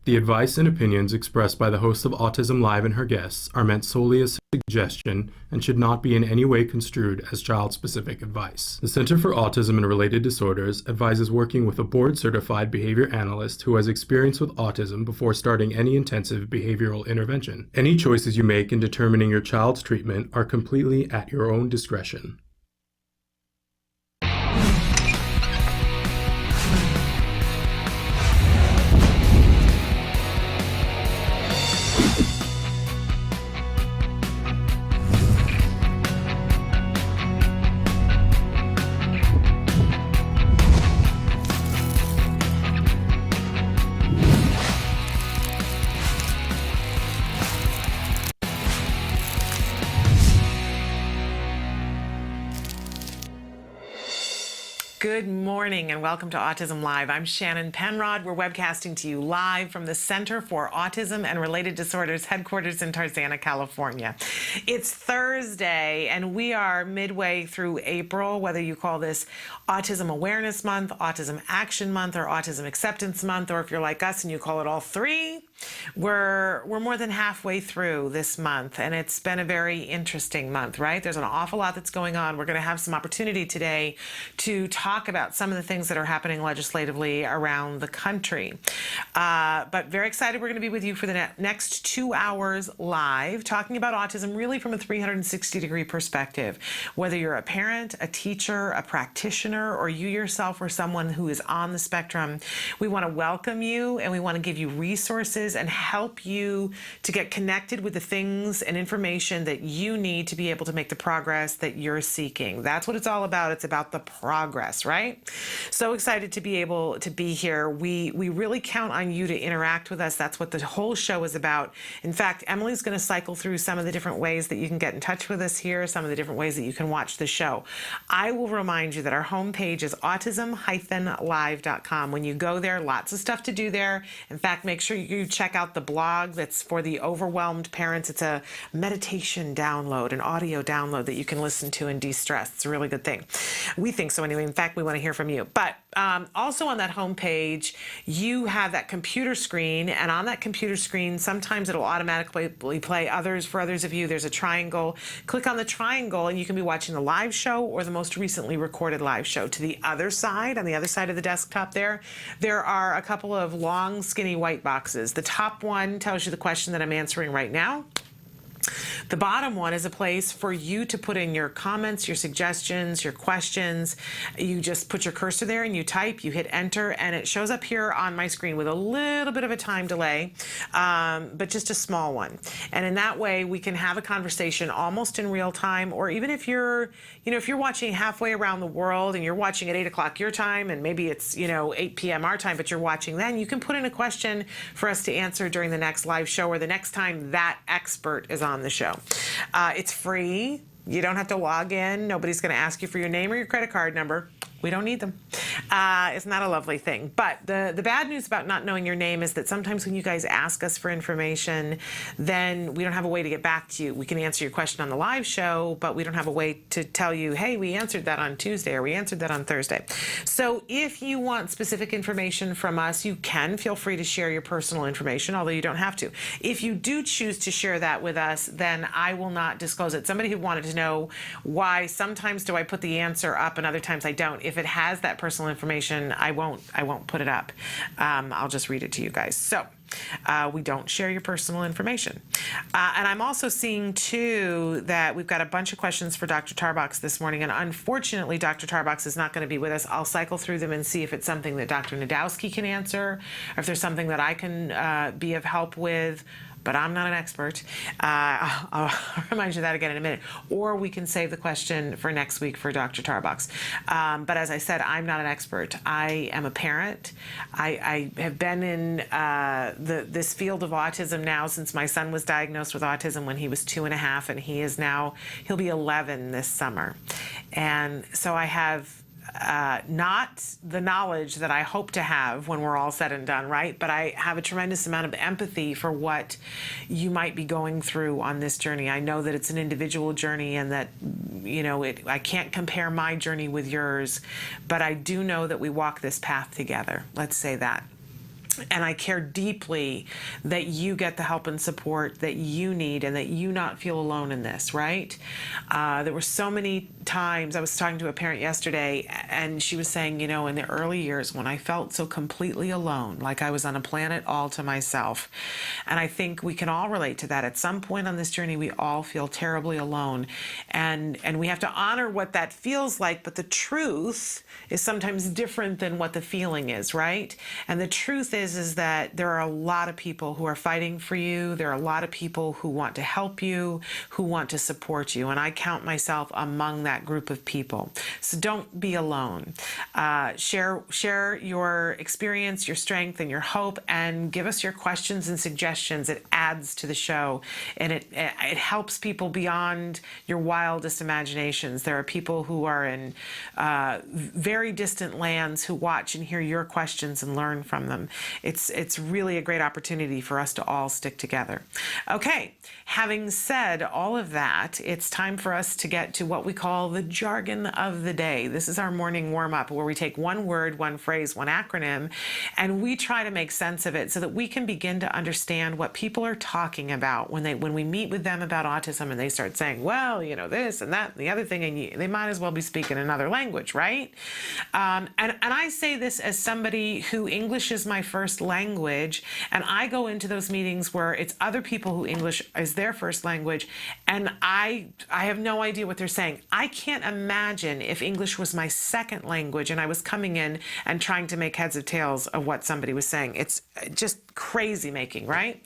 The advice and opinions expressed by the host of Autism Live and her guests are meant solely as suggestion and should not be in any way construed as child-specific advice. The Center for Autism and Related Disorders advises working with a board-certified behavior analyst who has experience with autism before starting any intensive behavioral intervention. Any choices you make in determining your child's treatment are completely at your own discretion. Good morning and welcome to Autism Live. I'm Shannon Penrod. We're webcasting to you live from the Center for Autism and Related Disorders headquarters in Tarzana, California. It's Thursday and we are midway through April, whether you call this Autism Awareness Month, Autism Action Month, or Autism Acceptance Month, or if you're like us and you call it all three. We're more than halfway through this month, and it's been a very interesting month, right? There's an awful lot that's going on. We're going to have some opportunity today to talk about some of the things that are happening legislatively around the country. But very excited we're going to be with you for the next 2 hours live, talking about autism really from a 360-degree perspective. Whether you're a parent, a teacher, a practitioner, or you yourself or someone who is on the spectrum, we want to welcome you and we want to give you resources and help you to get connected with the things and information that you need to be able to make the progress that you're seeking. That's what it's all about. It's about the progress, right? So excited to be able to be here. We really count on you to interact with us. That's what the whole show is about. In fact, Emily's going to cycle through some of the different ways that you can get in touch with us here, some of the different ways that you can watch the show. I will remind you that our homepage is autism-live.com. When you go there, lots of stuff to do there. In fact, make sure you check out the blog that's for the overwhelmed parents. It's a meditation download, an audio download that you can listen to and de-stress. It's a really good thing. We think so anyway. In fact, we want to hear from you. But also on that homepage, you have that computer screen, and on that computer screen, sometimes it'll automatically play others. For others of you, there's a triangle. Click on the triangle, and you can be watching the live show or the most recently recorded live show. To the other side, on the other side of the desktop there are a couple of long, skinny white boxes. The top one tells you the question that I'm answering right now. The bottom one is a place for you to put in your comments, your suggestions, your questions. You just put your cursor there and you type, you hit enter, and it shows up here on my screen with a little bit of a time delay, but just a small one. And in that way, we can have a conversation almost in real time, or even if you're watching halfway around the world and you're watching at 8 o'clock your time, and maybe it's, 8 p.m. our time, but you're watching then, you can put in a question for us to answer during the next live show or the next time that expert is on the show. It's free. You don't have to log in. Nobody's going to ask you for your name or your credit card number. We don't need them. It's not a lovely thing. But the bad news about not knowing your name is that sometimes when you guys ask us for information, then we don't have a way to get back to you. We can answer your question on the live show, but we don't have a way to tell you, hey, we answered that on Tuesday or we answered that on Thursday. So if you want specific information from us, you can feel free to share your personal information, although you don't have to. If you do choose to share that with us, then I will not disclose it. Somebody who wanted to know why sometimes do I put the answer up and other times I don't. If it has that personal information, I won't put it up. I'll just read it to you guys. So we don't share your personal information. And I'm also seeing, too, that we've got a bunch of questions for Dr. Tarbox this morning. And unfortunately, Dr. Tarbox is not going to be with us. I'll cycle through them and see if it's something that Dr. Najdowski can answer, or if there's something that I can be of help with. But I'm not an expert. I'll remind you of that again in a minute. Or we can save the question for next week for Dr. Tarbox. But as I said, I'm not an expert. I am a parent. I have been in this field of autism now since my son was diagnosed with autism when he was 2.5, and he'll be 11 this summer. And so I have not the knowledge that I hope to have when we're all said and done, right? But I have a tremendous amount of empathy for what you might be going through on this journey. I know that it's an individual journey and that, I can't compare my journey with yours, but I do know that we walk this path together. Let's say that. And I care deeply that you get the help and support that you need and that you not feel alone in this, right? There were so many times, I was talking to a parent yesterday, and she was saying, in the early years when I felt so completely alone, like I was on a planet all to myself. And I think we can all relate to that. At some point on this journey, we all feel terribly alone. And we have to honor what that feels like, but the truth is sometimes different than what the feeling is, right? And the truth is that there are a lot of people who are fighting for you. There are a lot of people who want to help you, who want to support you. And I count myself among that group of people. So don't be alone. Share your experience, your strength, and your hope, and give us your questions and suggestions. It adds to the show, and it helps people beyond your wildest imaginations. There are people who are in very distant lands who watch and hear your questions and learn from them. It's really a great opportunity for us to all stick together. Okay, having said all of that, it's time for us to get to what we call the jargon of the day. This is our morning warm-up where we take one word, one phrase, one acronym, and we try to make sense of it so that we can begin to understand what people are talking about when we meet with them about autism and they start saying, well, this and that and the other thing, and they might as well be speaking another language, right? And I say this as somebody who English is my first language, and I go into those meetings where it's other people who English is their first language, and I have no idea what they're saying. I can't imagine if English was my second language and I was coming in and trying to make heads or tails of what somebody was saying. It's just crazy making, right?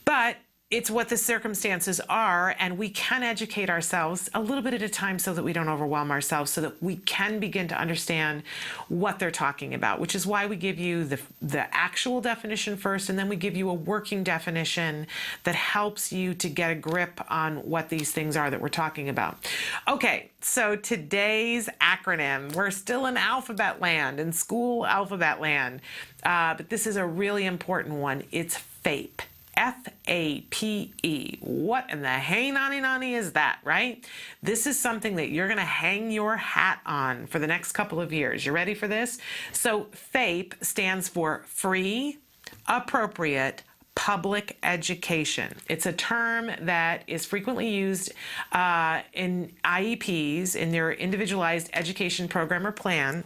But it's what the circumstances are, and we can educate ourselves a little bit at a time so that we don't overwhelm ourselves, so that we can begin to understand what they're talking about, which is why we give you the actual definition first, and then we give you a working definition that helps you to get a grip on what these things are that we're talking about. Okay, so today's acronym, we're still in alphabet land, in school alphabet land, but this is a really important one. It's FAPE. FAPE. What in the hey nani is that, right? This is something that you're going to hang your hat on for the next couple of years. You ready for this? So FAPE stands for Free, Appropriate, Public Education. It's a term that is frequently used in IEPs, in their individualized education program or plan.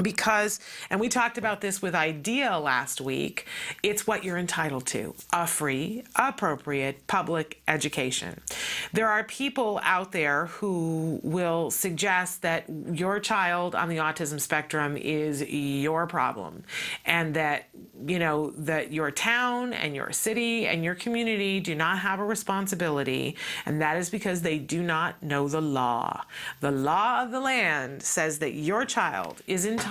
Because, and we talked about this with IDEA last week, it's what you're entitled to, a free, appropriate public education. There are people out there who will suggest that your child on the autism spectrum is your problem, and that, that your town and your city and your community do not have a responsibility, and that is because they do not know the law. The law of the land says that your child is entitled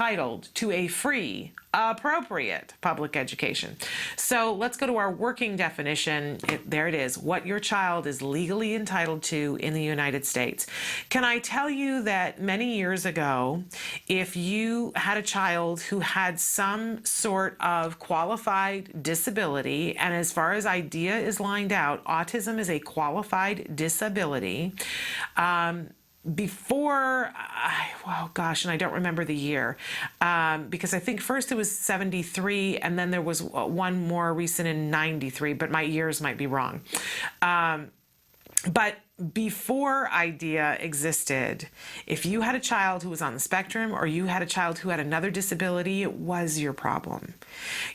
to a free, appropriate public education. So let's go to our working definition. There it is, what your child is legally entitled to in the United States. Can I tell you that many years ago, if you had a child who had some sort of qualified disability, and as far as IDEA is lined out, autism is a qualified disability, before, and I don't remember the year, because I think first it was 73, and then there was one more recent in 93, but my years might be wrong. But before IDEA existed, if you had a child who was on the spectrum, or you had a child who had another disability, it was your problem.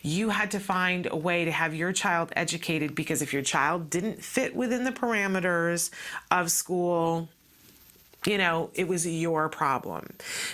You had to find a way to have your child educated, because if your child didn't fit within the parameters of school, it was your problem.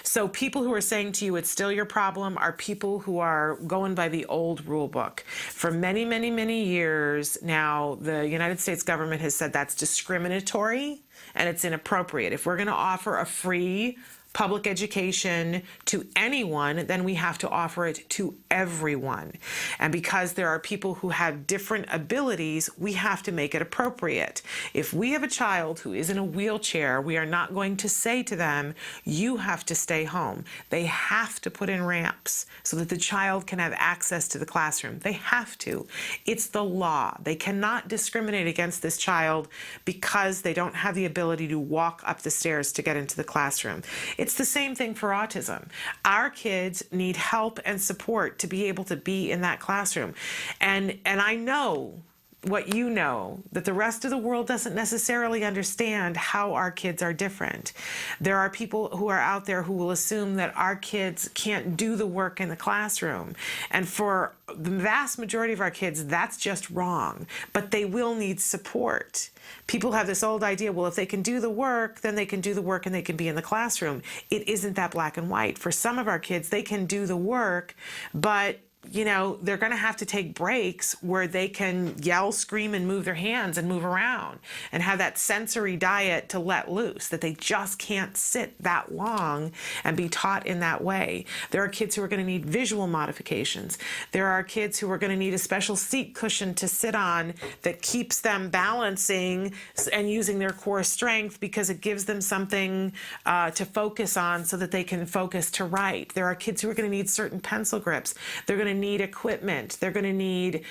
So people who are saying to you it's still your problem are people who are going by the old rule book. For many, many, many years now, the United States government has said that's discriminatory and it's inappropriate. If we're going to offer a free public education to anyone, then we have to offer it to everyone. And because there are people who have different abilities, we have to make it appropriate. If we have a child who is in a wheelchair, we are not going to say to them, you have to stay home. They have to put in ramps so that the child can have access to the classroom. They have to. It's the law. They cannot discriminate against this child because they don't have the ability to walk up the stairs to get into the classroom. It's the same thing for autism. Our kids need help and support to be able to be in that classroom. And I know what you know, that the rest of the world doesn't necessarily understand how our kids are different. There are people who are out there who will assume that our kids can't do the work in the classroom. And for the vast majority of our kids, that's just wrong. But they will need support. People have this old idea, well, if they can do the work, then they can do the work and they can be in the classroom. It isn't that black and white. For some of our kids, they can do the work, but they're going to have to take breaks where they can yell, scream, and move their hands and move around and have that sensory diet to let loose, that they just can't sit that long and be taught in that way. There are kids who are going to need visual modifications. There are kids who are going to need a special seat cushion to sit on that keeps them balancing and using their core strength because it gives them something to focus on so that they can focus to write. There are kids who are going to need certain pencil grips. They're going to need equipment. They're going to need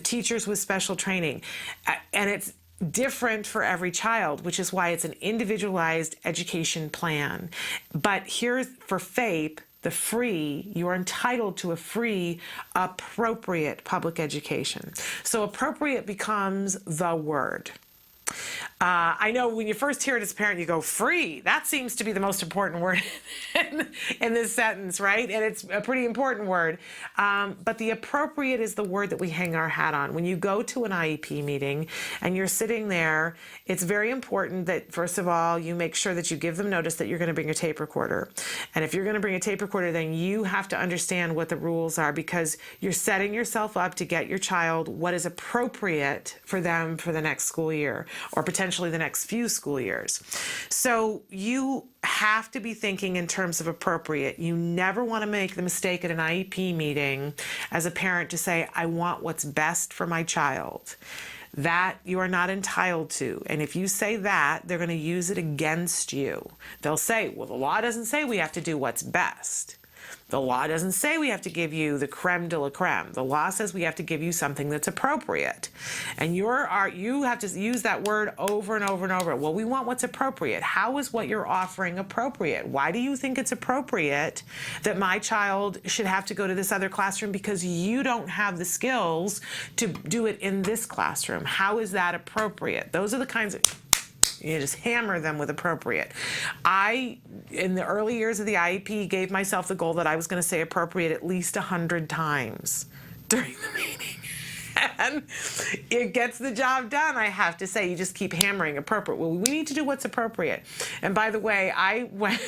teachers with special training. And it's different for every child, which is why it's an individualized education plan. But here's for FAPE, the free, you're entitled to a free, appropriate public education. So appropriate becomes the word. I know when you first hear it as a parent, you go, free. That seems to be the most important word in this sentence, right? And it's a pretty important word. But the appropriate is the word that we hang our hat on. When you go to an IEP meeting and you're sitting there, it's very important that, first of all, you make sure that you give them notice that you're going to bring a tape recorder. And if you're going to bring a tape recorder, then you have to understand what the rules are, because you're setting yourself up to get your child what is appropriate for them for the next school year, or potentially the next few school years. So you have to be thinking in terms of appropriate. You never want to make the mistake at an IEP meeting as a parent to say, I want what's best for my child. That you are not entitled to. And if you say that, they're going to use it against you. They'll say, well, the law doesn't say we have to do what's best. The law doesn't say we have to give you the creme de la creme. The law says we have to give you something that's appropriate. And you have to use that word over and over and over. Well, we want what's appropriate. How is what you're offering appropriate? Why do you think it's appropriate that my child should have to go to this other classroom because you don't have the skills to do it in this classroom? How is that appropriate? Those are the kinds of... You just hammer them with appropriate. In the early years of the IEP, gave myself the goal that I was going to say appropriate at least 100 times during the meeting. And it gets the job done, I have to say. You just keep hammering appropriate. Well, we need to do what's appropriate. And by the way, I went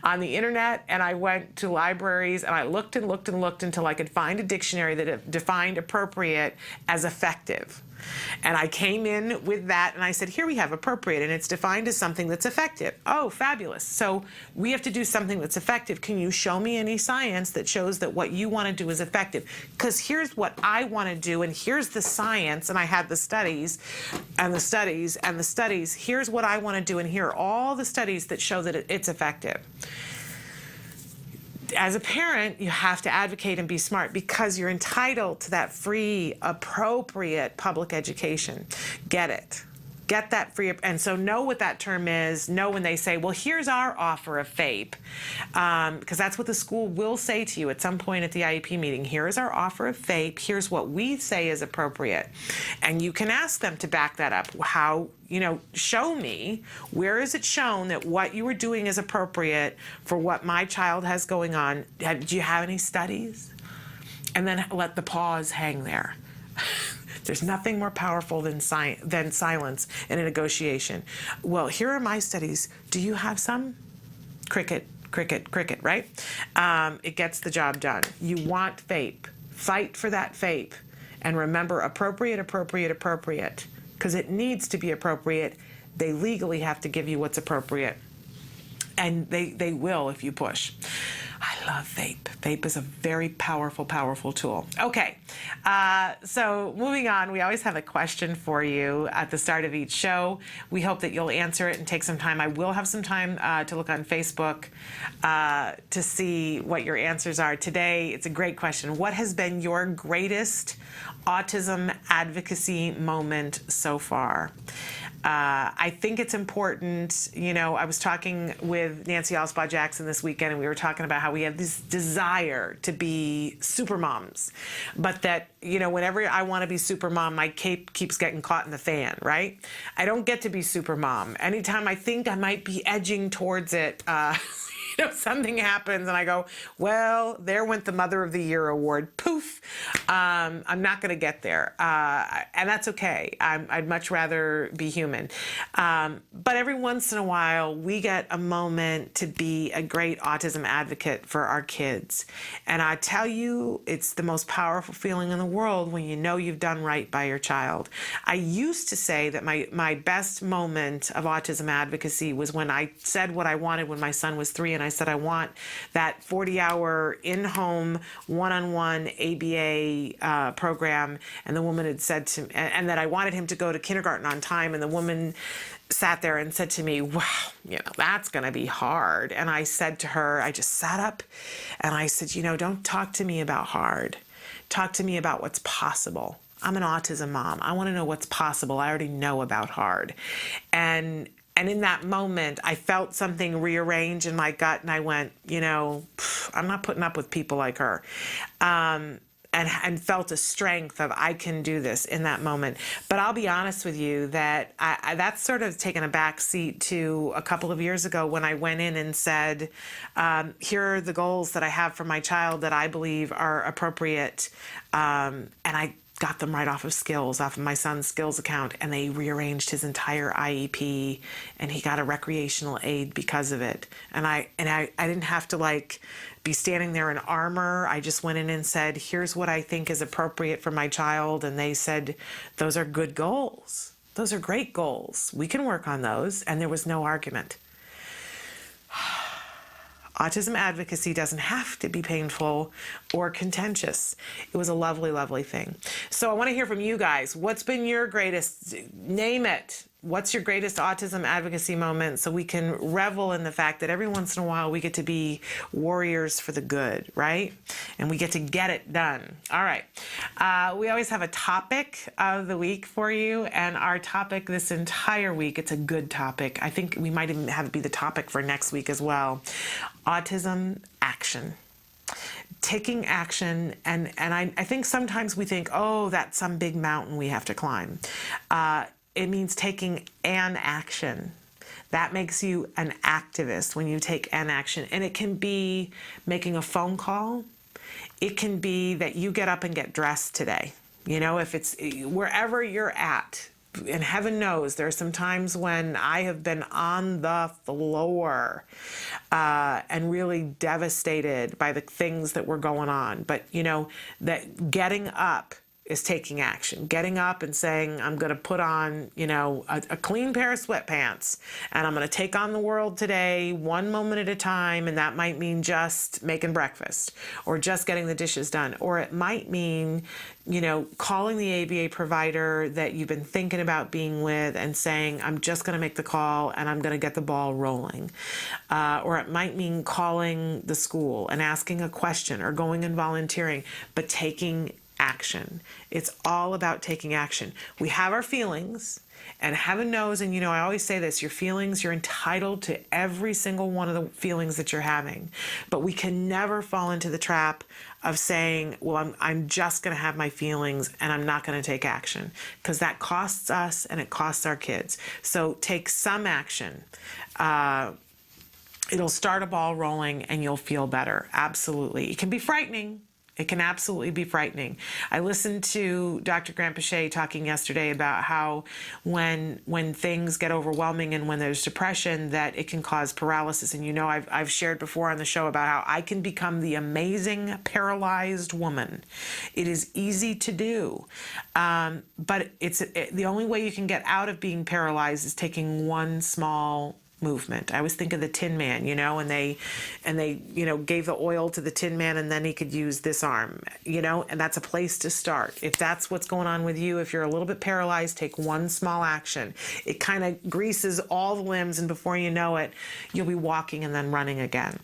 on the internet and I went to libraries and I looked and looked and looked until I could find a dictionary that defined appropriate as effective. And I came in with that and I said, here we have appropriate, and it's defined as something that's effective. Oh, fabulous. So we have to do something that's effective. Can you show me any science that shows that what you want to do is effective? Because here's what I want to do, and here's the science, and I had the studies and the studies and the studies. Here's what I want to do, and here are all the studies that show that it's effective. As a parent, you have to advocate and be smart because you're entitled to that free, appropriate public education. Get it. Get that free, and so know what that term is. Know when they say, well, here's our offer of FAPE, because that's what the school will say to you at some point at the IEP meeting. Here is our offer of FAPE. Here's what we say is appropriate. And you can ask them to back that up. How, show me, where is it shown that what you are doing is appropriate for what my child has going on? Do you have any studies? And then let the pause hang there. There's nothing more powerful than silence in a negotiation. Well, here are my studies. Do you have some? Cricket, cricket, cricket, right? It gets the job done. You want FAPE. Fight for that FAPE. And remember, appropriate, appropriate, appropriate. Because it needs to be appropriate. They legally have to give you what's appropriate. And they will if you push. I love FAPE. FAPE is a very powerful, powerful tool. Okay, so moving on, we always have a question for you at the start of each show. We hope that you'll answer it and take some time. I will have some time to look on Facebook to see what your answers are today. It's a great question. What has been your greatest autism advocacy moment so far? I think it's important. I was talking with Nancy Alspaugh Jackson this weekend, and we were talking about how we have this desire to be super moms, but that, whenever I want to be super mom, my cape keeps getting caught in the fan, right? I don't get to be super mom. Anytime I think I might be edging towards it, something happens and I go, well, there went the Mother of the Year award. Poof. I'm not going to get there. And that's okay. I'd much rather be human. But every once in a while, we get a moment to be a great autism advocate for our kids. And I tell you, it's the most powerful feeling in the world when you know you've done right by your child. I used to say that my best moment of autism advocacy was when I said what I wanted when my son was 3, and I said I want that 40-hour in-home one-on-one ABA program, and the woman had said to me, and that I wanted him to go to kindergarten on time, and the woman sat there and said to me, wow, that's going to be hard. And I said to her, I just sat up and I said, don't talk to me about hard. Talk to me about what's possible. I'm an autism mom. I want to know what's possible. I already know about hard. And in that moment, I felt something rearrange in my gut, and I went, I'm not putting up with people like her. And felt a strength of, I can do this in that moment. But I'll be honest with you that that's sort of taken a back seat to a couple of years ago when I went in and said, here are the goals that I have for my child that I believe are appropriate. And I got them right off of my son's skills account, and they rearranged his entire IEP, and he got a recreational aid because of it. And I didn't have to be standing there in armor. I just went in and said, here's what I think is appropriate for my child. And they said, those are good goals. Those are great goals. We can work on those. And there was no argument. Autism advocacy doesn't have to be painful or contentious. It was a lovely, lovely thing. So I want to hear from you guys. What's been your greatest, name it. What's your greatest autism advocacy moment, so we can revel in the fact that every once in a while we get to be warriors for the good, right? And we get to get it done. All right. We always have a topic of the week for you, and our topic this entire week, it's a good topic. I think we might even have it be the topic for next week as well. Autism action. Taking action, and I think sometimes we think, oh, that's some big mountain we have to climb. It means taking an action. That makes you an activist when you take an action. And it can be making a phone call. It can be that you get up and get dressed today. If it's wherever you're at, and heaven knows there are some times when I have been on the floor and really devastated by the things that were going on. But, that getting up is taking action. Getting up and saying, I'm going to put on, a clean pair of sweatpants, and I'm going to take on the world today, one moment at a time. And that might mean just making breakfast, or just getting the dishes done. Or it might mean, calling the ABA provider that you've been thinking about being with and saying, I'm just going to make the call and I'm going to get the ball rolling. Or it might mean calling the school and asking a question, or going and volunteering, but taking action. It's all about taking action. We have our feelings, and heaven knows, and I always say this, your feelings, you're entitled to every single one of the feelings that you're having. But we can never fall into the trap of saying, well, I'm just going to have my feelings and I'm not going to take action, because that costs us and it costs our kids. So take some action. It'll start a ball rolling and you'll feel better. Absolutely. It can be frightening. It can absolutely be frightening. I listened to Dr. Grant Pichet talking yesterday about how when things get overwhelming and when there's depression, that it can cause paralysis. And I've shared before on the show about how I can become the amazing paralyzed woman. It is easy to do, but the only way you can get out of being paralyzed is taking one small movement. I always think of the Tin Man, and they gave the oil to the Tin Man, and then he could use this arm, and that's a place to start. If that's what's going on with you, if you're a little bit paralyzed, take one small action. It kind of greases all the limbs, and before you know it, you'll be walking and then running again.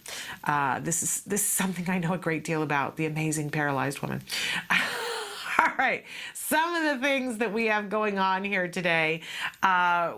This is something I know a great deal about, the amazing paralyzed woman. All right, some of the things that we have going on here today.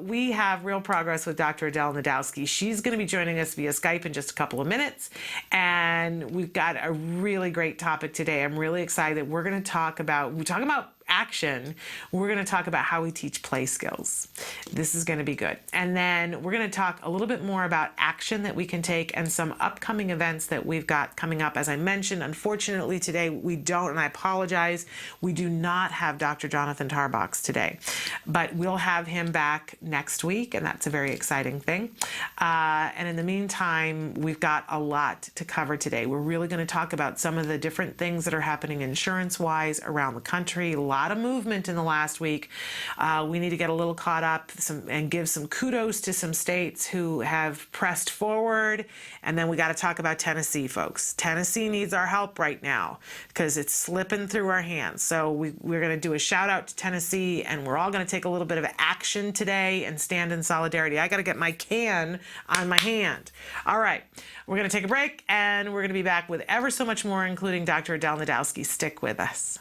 We have real progress with Dr. Adel Najdowski. She's going to be joining us via Skype in just a couple of minutes, and we've got a really great topic today. I'm really excited. We're talking about action. We're going to talk about how we teach play skills. This is going to be good. And then we're going to talk a little bit more about action that we can take and some upcoming events that we've got coming up. As I mentioned, unfortunately today we don't, and I apologize, we do not have Dr. Jonathan Tarbox today, but we'll have him back next week, and that's a very exciting thing. And in the meantime, we've got a lot to cover today. We're really going to talk about some of the different things that are happening insurance-wise around the country. A lot of movement in the last week. We need to get a little caught up and give some kudos to some states who have pressed forward. And then we got to talk about Tennessee, folks. Tennessee needs our help right now because it's slipping through our hands. So we're going to do a shout out to Tennessee, and we're all going to take a little bit of action today and stand in solidarity. I got to get my can on my hand. All right, we're going to take a break, and we're going to be back with ever so much more, including Dr. Adel Najdowski. Stick with us.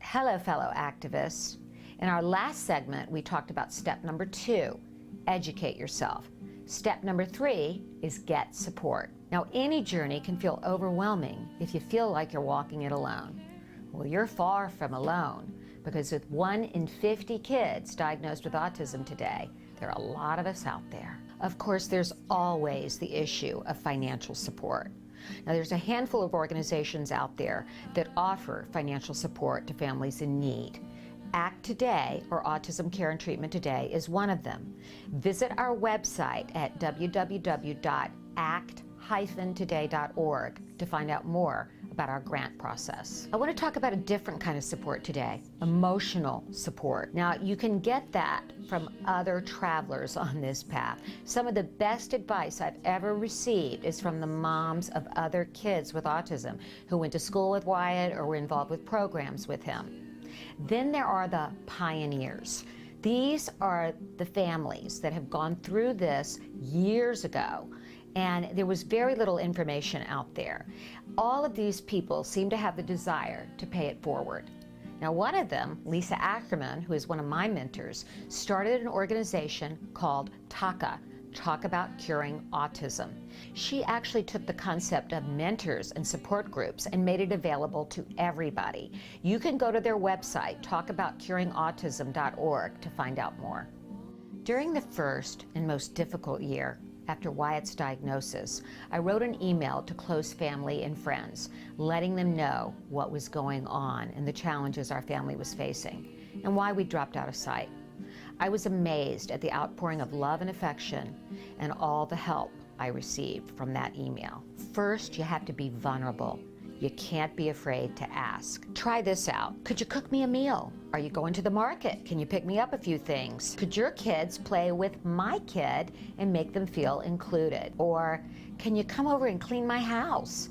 Hello, fellow activists. In our last segment, we talked about step number 2, educate yourself. Step number 3 is get support. Now, any journey can feel overwhelming if you feel like you're walking it alone. Well, you're far from alone, because with 1 in 50 kids diagnosed with autism today, there are a lot of us out there. Of course, there's always the issue of financial support. Now, there's a handful of organizations out there that offer financial support to families in need. ACT Today, or Autism Care and Treatment Today, is one of them. Visit our website at www.act-today.org to find out more about our grant process. I want to talk about a different kind of support today, emotional support. Now, you can get that from other travelers on this path. Some of the best advice I've ever received is from the moms of other kids with autism who went to school with Wyatt or were involved with programs with him. Then there are the pioneers. These are the families that have gone through this years ago, and there was very little information out there. All of these people seem to have the desire to pay it forward. Now, one of them, Lisa Ackerman, who is one of my mentors, started an organization called TACA, Talk About Curing Autism. She actually took the concept of mentors and support groups and made it available to everybody. You can go to their website, talkaboutcuringautism.org, to find out more. During the first and most difficult year after Wyatt's diagnosis, I wrote an email to close family and friends, letting them know what was going on and the challenges our family was facing, and why we dropped out of sight. I was amazed at the outpouring of love and affection and all the help I received from that email. First, you have to be vulnerable. You can't be afraid to ask. Try this out. Could you cook me a meal? Are you going to the market? Can you pick me up a few things? Could your kids play with my kid and make them feel included? Or can you come over and clean my house?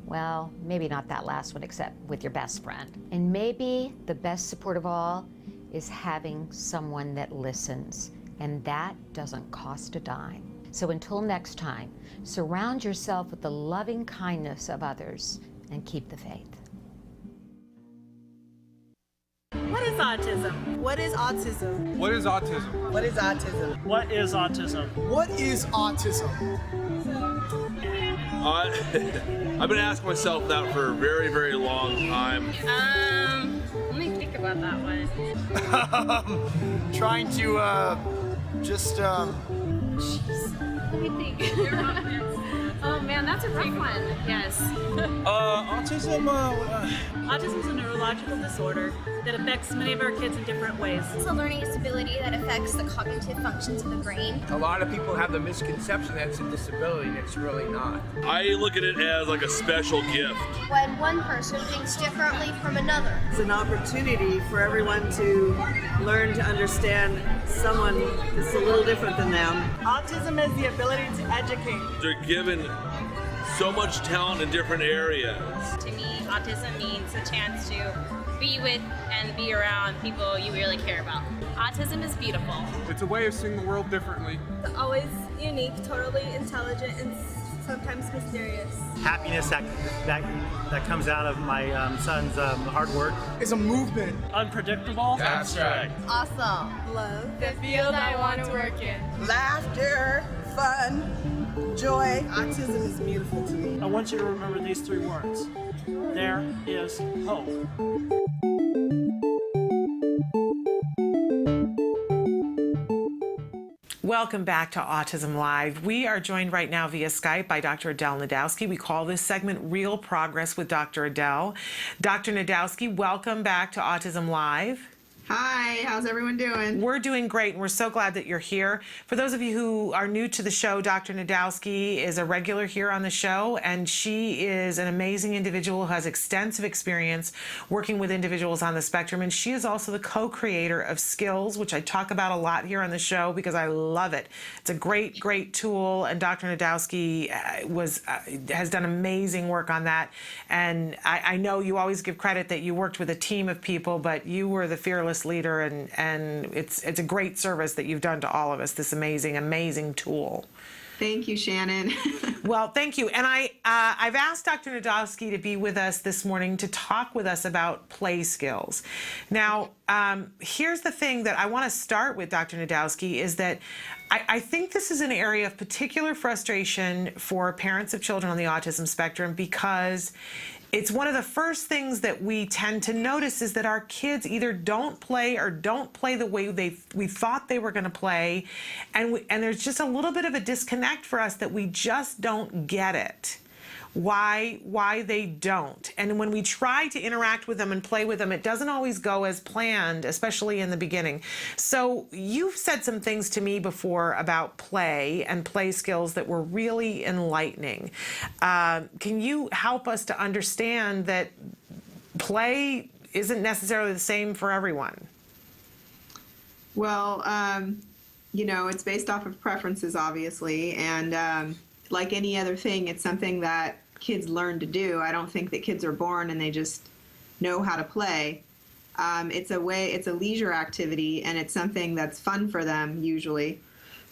Well, maybe not that last one, except with your best friend. And maybe the best support of all is having someone that listens, and that doesn't cost a dime. So until next time, surround yourself with the loving kindness of others and keep the faith. What is autism? What is autism? What is autism? What is autism? What is autism? What is autism? I've been asking myself that for a very, very long time. Let me think about that one. Trying to Let me think. Oh man, that's a rough one. Yes. Autism, Autism is a neurological disorder that affects many of our kids in different ways. It's a learning disability that affects the cognitive functions of the brain. A lot of people have the misconception that it's a disability, and it's really not. I look at it as like a special gift. When one person thinks differently from another. It's an opportunity for everyone to learn to understand someone that's a little different than them. Autism is the ability to educate. They're given so much talent in different areas. To me, autism means a chance to be with and and be around people you really care about. Autism is beautiful. It's a way of seeing the world differently. It's always unique, totally intelligent, and sometimes mysterious. Happiness that comes out of my son's hard work. It's a movement. Unpredictable. Abstract. Awesome. Love. The field I want to work in. Laughter, fun, joy. Autism is beautiful to me. I want you to remember these 3 words. There is hope. Welcome back to Autism Live. We are joined right now via Skype by Dr. Adel Najdowski. We call this segment Real Progress with Dr. Adel. Dr. Najdowski, welcome back to Autism Live. Hi, how's everyone doing? We're doing great, and we're so glad that you're here. For those of you who are new to the show, Dr. Najdowski is a regular here on the show, and she is an amazing individual who has extensive experience working with individuals on the spectrum, and she is also the co-creator of Skills, which I talk about a lot here on the show because I love it. It's a great, great tool, and Dr. Najdowski has done amazing work on that, and I know you always give credit that you worked with a team of people, but you were the fearless leader, and it's a great service that you've done to all of us, this amazing tool. Thank you, Shannon. Well, thank you. And I've asked Dr. Najdowski to be with us this morning to talk with us about play skills. Now, here's the thing that I want to start with, Dr. Najdowski, is that I think this is an area of particular frustration for parents of children on the autism spectrum, because it's one of the first things that we tend to notice is that our kids either don't play or don't play the way we thought they were going to play, and there's just a little bit of a disconnect for us that we just don't get it. Why they don't. And when we try to interact with them and play with them, it doesn't always go as planned, especially in the beginning. So you've said some things to me before about play and play skills that were really enlightening. Can you help us to understand that play isn't necessarily the same for everyone? Well, it's based off of preferences, obviously, and like any other thing, it's something that kids learn to do. I don't think that kids are born and they just know how to play. It's a leisure activity, and it's something that's fun for them usually.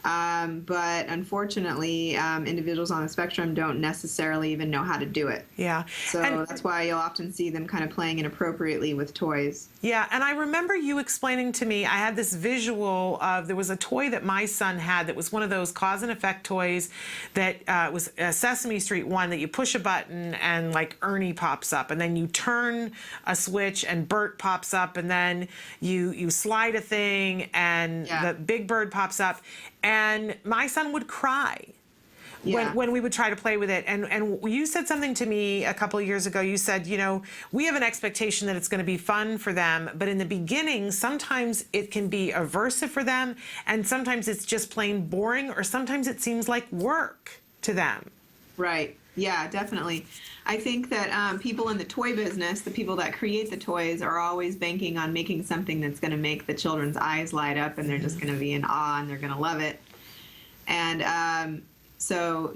But unfortunately, individuals on the spectrum don't necessarily even know how to do it. Yeah. So that's why you'll often see them kind of playing inappropriately with toys. Yeah, and I remember you explaining to me, I had this visual of, there was a toy that my son had that was one of those cause and effect toys that was a Sesame Street one that you push a button and like Ernie pops up, and then you turn a switch and Bert pops up, and then you slide a thing and the Big Bird pops up. And my son would cry when we would try to play with it. And you said something to me a couple of years ago. You said, we have an expectation that it's going to be fun for them, but in the beginning, sometimes it can be aversive for them, and sometimes it's just plain boring, or sometimes it seems like work to them. Right. Yeah, definitely. I think that people in the toy business, the people that create the toys, are always banking on making something that's going to make the children's eyes light up, and they're just going to be in awe and they're going to love it. And so,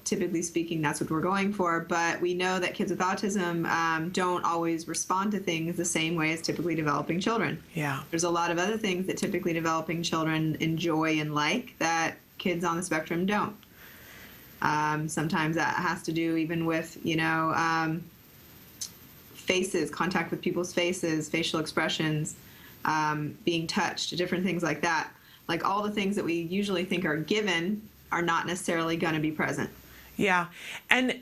typically speaking, that's what we're going for. But we know that kids with autism don't always respond to things the same way as typically developing children. Yeah. There's a lot of other things that typically developing children enjoy and like that kids on the spectrum don't. Sometimes that has to do even with, faces, contact with people's faces, facial expressions, being touched, different things like that. Like all the things that we usually think are given are not necessarily going to be present. Yeah. And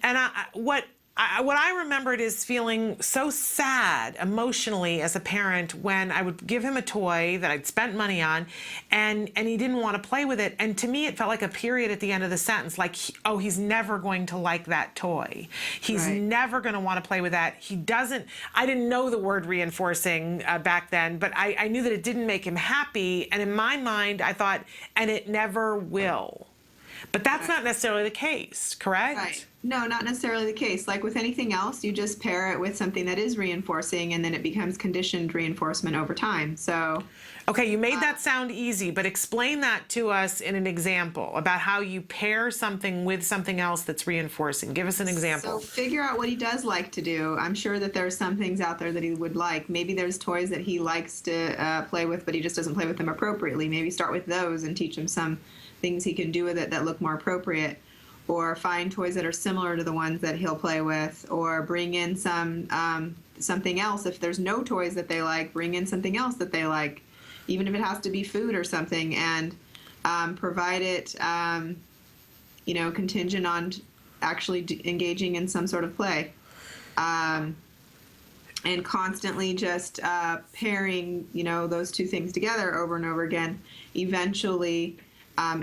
what I remembered is feeling so sad emotionally as a parent when I would give him a toy that I'd spent money on, and he didn't want to play with it. And to me, it felt like a period at the end of the sentence, like, he's never going to like that toy. He's never going to want to play with that. I didn't know the word reinforcing back then, but I knew that it didn't make him happy. And in my mind, I thought, and it never will. But that's not necessarily the case, correct? Right. No, not necessarily the case. Like with anything else, you just pair it with something that is reinforcing, and then it becomes conditioned reinforcement over time. So, okay, you made that sound easy, but explain that to us in an example about how you pair something with something else that's reinforcing. Give us an example. So figure out what he does like to do. I'm sure that there's some things out there that he would like. Maybe there's toys that he likes to play with, but he just doesn't play with them appropriately. Maybe start with those and teach him some things he can do with it that look more appropriate. Or find toys that are similar to the ones that he'll play with, or bring in something else. If there's no toys that they like, bring in something else that they like, even if it has to be food or something, and provide it, contingent on actually engaging in some sort of play. And constantly just pairing, those two things together over and over again. Eventually,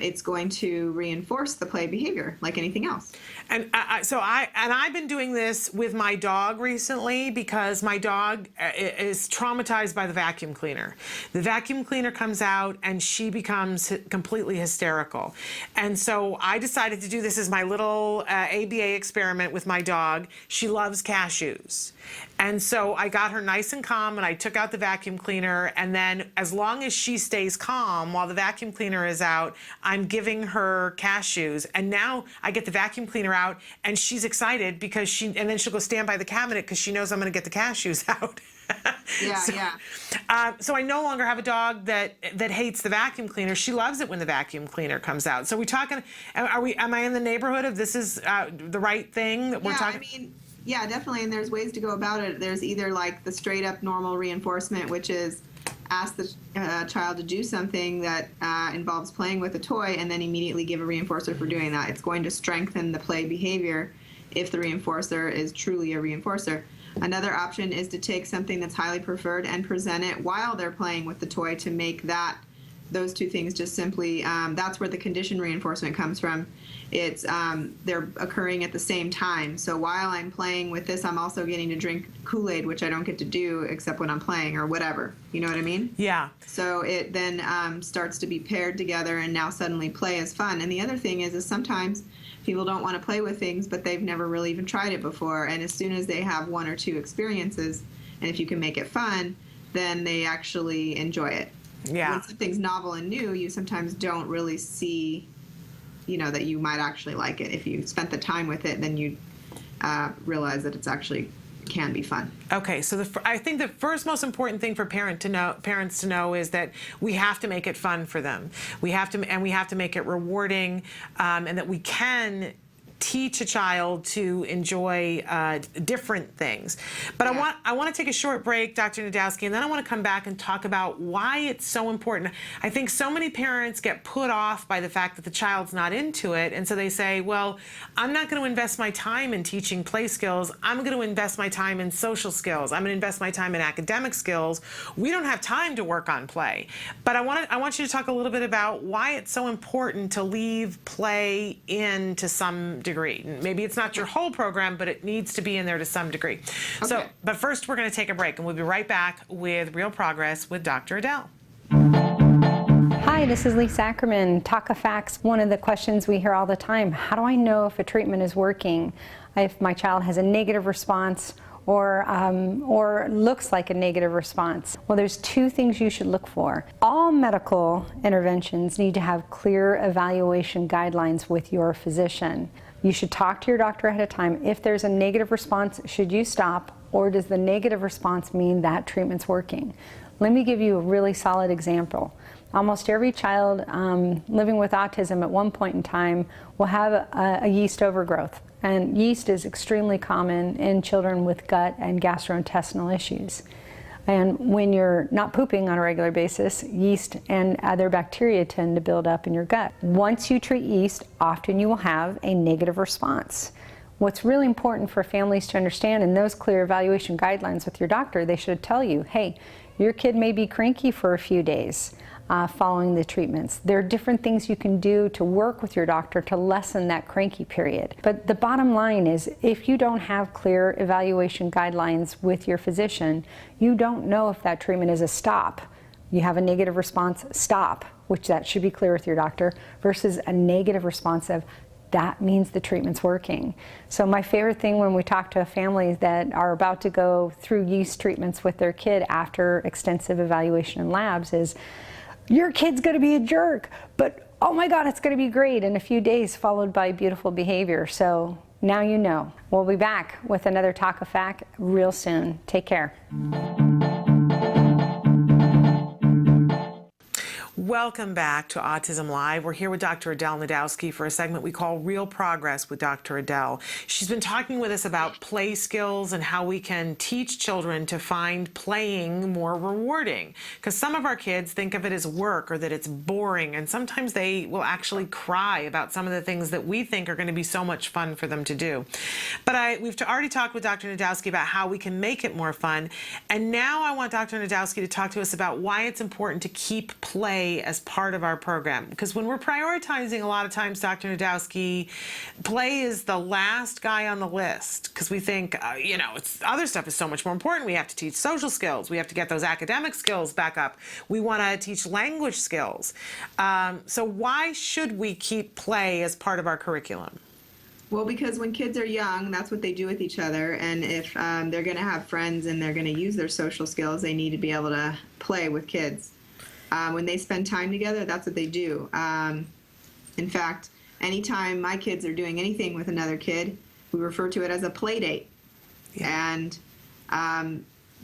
it's going to reinforce the play behavior like anything else. And I've been doing this with my dog recently because my dog is traumatized by the vacuum cleaner. The vacuum cleaner comes out and she becomes completely hysterical. And so I decided to do this as my little ABA experiment with my dog. She loves cashews. And so I got her nice and calm, and I took out the vacuum cleaner, and then as long as she stays calm while the vacuum cleaner is out, I'm giving her cashews. And now I get the vacuum cleaner out, and she's excited because and then she'll go stand by the cabinet because she knows I'm going to get the cashews out. So I no longer have a dog that hates the vacuum cleaner. She loves it when the vacuum cleaner comes out. So am I in the neighborhood of this is the right thing that we're talking? Yeah, definitely, and there's ways to go about it. There's either like the straight up normal reinforcement, which is ask the child to do something that involves playing with a toy, and then immediately give a reinforcer for doing that. It's going to strengthen the play behavior if the reinforcer is truly a reinforcer. Another option is to take something that's highly preferred and present it while they're playing with the toy to make those two things just simply, that's where the conditioned reinforcement comes from. It's they're occurring at the same time. So while I'm playing with this, I'm also getting to drink Kool-Aid, which I don't get to do except when I'm playing or whatever. You know what I mean? Yeah. So it then starts to be paired together, and now suddenly play is fun. And the other thing is sometimes people don't want to play with things, but they've never really even tried it before. And as soon as they have one or two experiences, and if you can make it fun, then they actually enjoy it. Yeah. When something's novel and new, you sometimes don't really see, that you might actually like it. If you spent the time with it, then you realize that it's actually can be fun. Okay, so I think the first most important thing for parents to know is that we have to make it fun for them. We have to make it rewarding, and that we can teach a child to enjoy different things. But I want to take a short break, Dr. Najdowski, and then I want to come back and talk about why it's so important. I think so many parents get put off by the fact that the child's not into it, and so they say, well, I'm not going to invest my time in teaching play skills. I'm going to invest my time in social skills. I'm going to invest my time in academic skills. We don't have time to work on play. But I want you to talk a little bit about why it's so important to leave play in to some degree. Maybe it's not your whole program, but it needs to be in there to some degree. Okay. So, but first we're going to take a break, and we'll be right back with Real Progress with Dr. Adel. Hi, this is Lisa Ackerman. Talk of Facts. One of the questions we hear all the time, how do I know if a treatment is working? If my child has a negative response or looks like a negative response. Well, there's two things you should look for. All medical interventions need to have clear evaluation guidelines with your physician. You should talk to your doctor ahead of time. If there's a negative response, should you stop, or does the negative response mean that treatment's working? Let me give you a really solid example. Almost every child living with autism at one point in time will have a yeast overgrowth. And yeast is extremely common in children with gut and gastrointestinal issues. And when you're not pooping on a regular basis, yeast and other bacteria tend to build up in your gut. Once you treat yeast, often you will have a negative response. What's really important for families to understand in those clear evaluation guidelines with your doctor, they should tell you, hey, your kid may be cranky for a few days following the treatments. There are different things you can do to work with your doctor to lessen that cranky period. But the bottom line is, if you don't have clear evaluation guidelines with your physician, you don't know if that treatment is a stop. You have a negative response, stop. which that should be clear with your doctor, versus a negative response of, that means the treatment's working. So my favorite thing when we talk to families that are about to go through yeast treatments with their kid after extensive evaluation in labs is, your kid's gonna be a jerk, but oh my God, it's gonna be great in a few days, followed by beautiful behavior. So now you know. We'll be back with another Talk of Fact real soon. Take care. Welcome back to Autism Live. We're here with Dr. Adel Najdowski for a segment we call Real Progress with Dr. Adel. She's been talking with us about play skills and how we can teach children to find playing more rewarding. Because some of our kids think of it as work or that it's boring, and sometimes they will actually cry about some of the things that we think are going to be so much fun for them to do. But we've already talked with Dr. Najdowski about how we can make it more fun, and now I want Dr. Najdowski to talk to us about why it's important to keep play as part of our program. Because when we're prioritizing, a lot of times, Dr. Najdowski, play is the last guy on the list because we think, other stuff is so much more important. We have to teach social skills. We have to get those academic skills back up. We want to teach language skills. So why should we keep play as part of our curriculum? Well, because when kids are young, that's what they do with each other. And if they're going to have friends and they're going to use their social skills, they need to be able to play with kids. When they spend time together, that's what they do. In fact, anytime my kids are doing anything with another kid, we refer to it as a play date. Yeah. And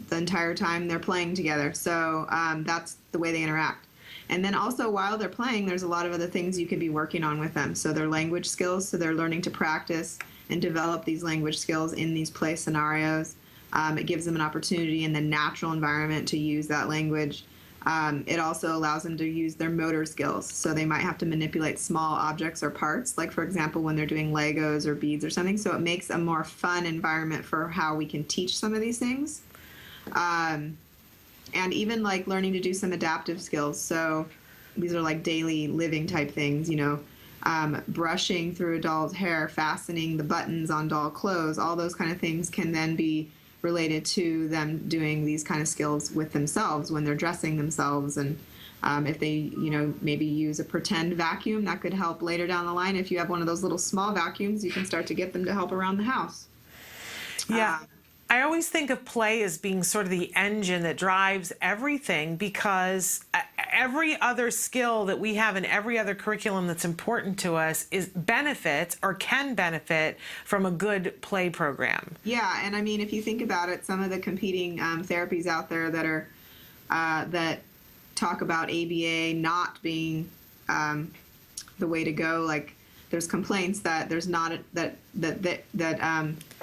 the entire time they're playing together. So that's the way they interact. And then also while they're playing, there's a lot of other things you could be working on with them. So their language skills, so they're learning to practice and develop these language skills in these play scenarios. It gives them an opportunity in the natural environment to use that language. It also allows them to use their motor skills. So they might have to manipulate small objects or parts, like for example, when they're doing Legos or beads or something. So it makes a more fun environment for how we can teach some of these things. And even like learning to do some adaptive skills. So these are like daily living type things, brushing through a doll's hair, fastening the buttons on doll clothes, all those kind of things can then be related to them doing these kind of skills with themselves when they're dressing themselves. And if they, maybe use a pretend vacuum, that could help later down the line. If you have one of those little small vacuums, you can start to get them to help around the house. Yeah. I always think of play as being sort of the engine that drives everything, because every other skill that we have in every other curriculum that's important to us benefits or can benefit from a good play program. Yeah, and I mean, if you think about it, some of the competing therapies out there that are that talk about ABA not being the way to go, like there's complaints that there's not that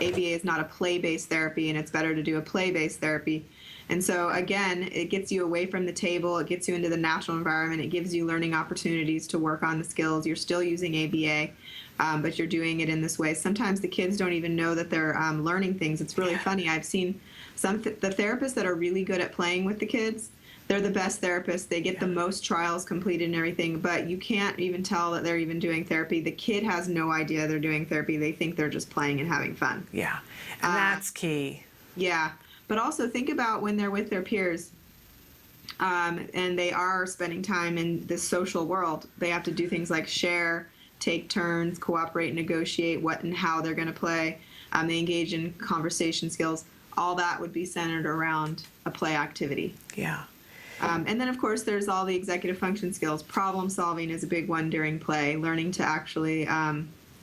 ABA is not a play-based therapy, and it's better to do a play-based therapy. And so again, it gets you away from the table, it gets you into the natural environment, it gives you learning opportunities to work on the skills. You're still using ABA, but you're doing it in this way. Sometimes the kids don't even know that they're learning things. It's really funny. I've seen the therapists that are really good at playing with the kids, they're the best therapists. They get the most trials completed and everything, but you can't even tell that they're even doing therapy. The kid has no idea they're doing therapy. They think they're just playing and having fun. Yeah, and that's key. Yeah, but also think about when they're with their peers and they are spending time in the social world. They have to do things like share, take turns, cooperate, negotiate what and how they're going to play. They engage in conversation skills. All that would be centered around a play activity. Yeah. And then, of course, there's all the executive function skills. Problem solving is a big one during play. Learning to actually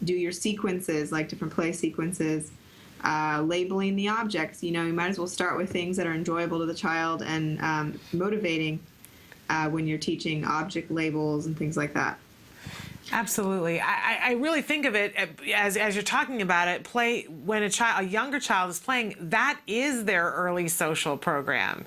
do your sequences, like different play sequences. Labeling the objects. You might as well start with things that are enjoyable to the child and motivating when you're teaching object labels and things like that. Absolutely. I really think of it as you're talking about it, play, when a younger child is playing, that is their early social program.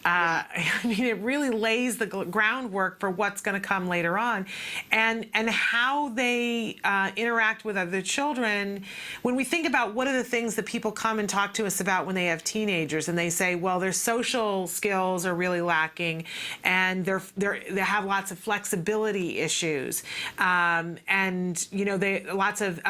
I mean, it really lays the groundwork for what's going to come later on. And how they interact with other children. When we think about what are the things that people come and talk to us about when they have teenagers, and they say, well, their social skills are really lacking, and they have lots of flexibility issues. and lots of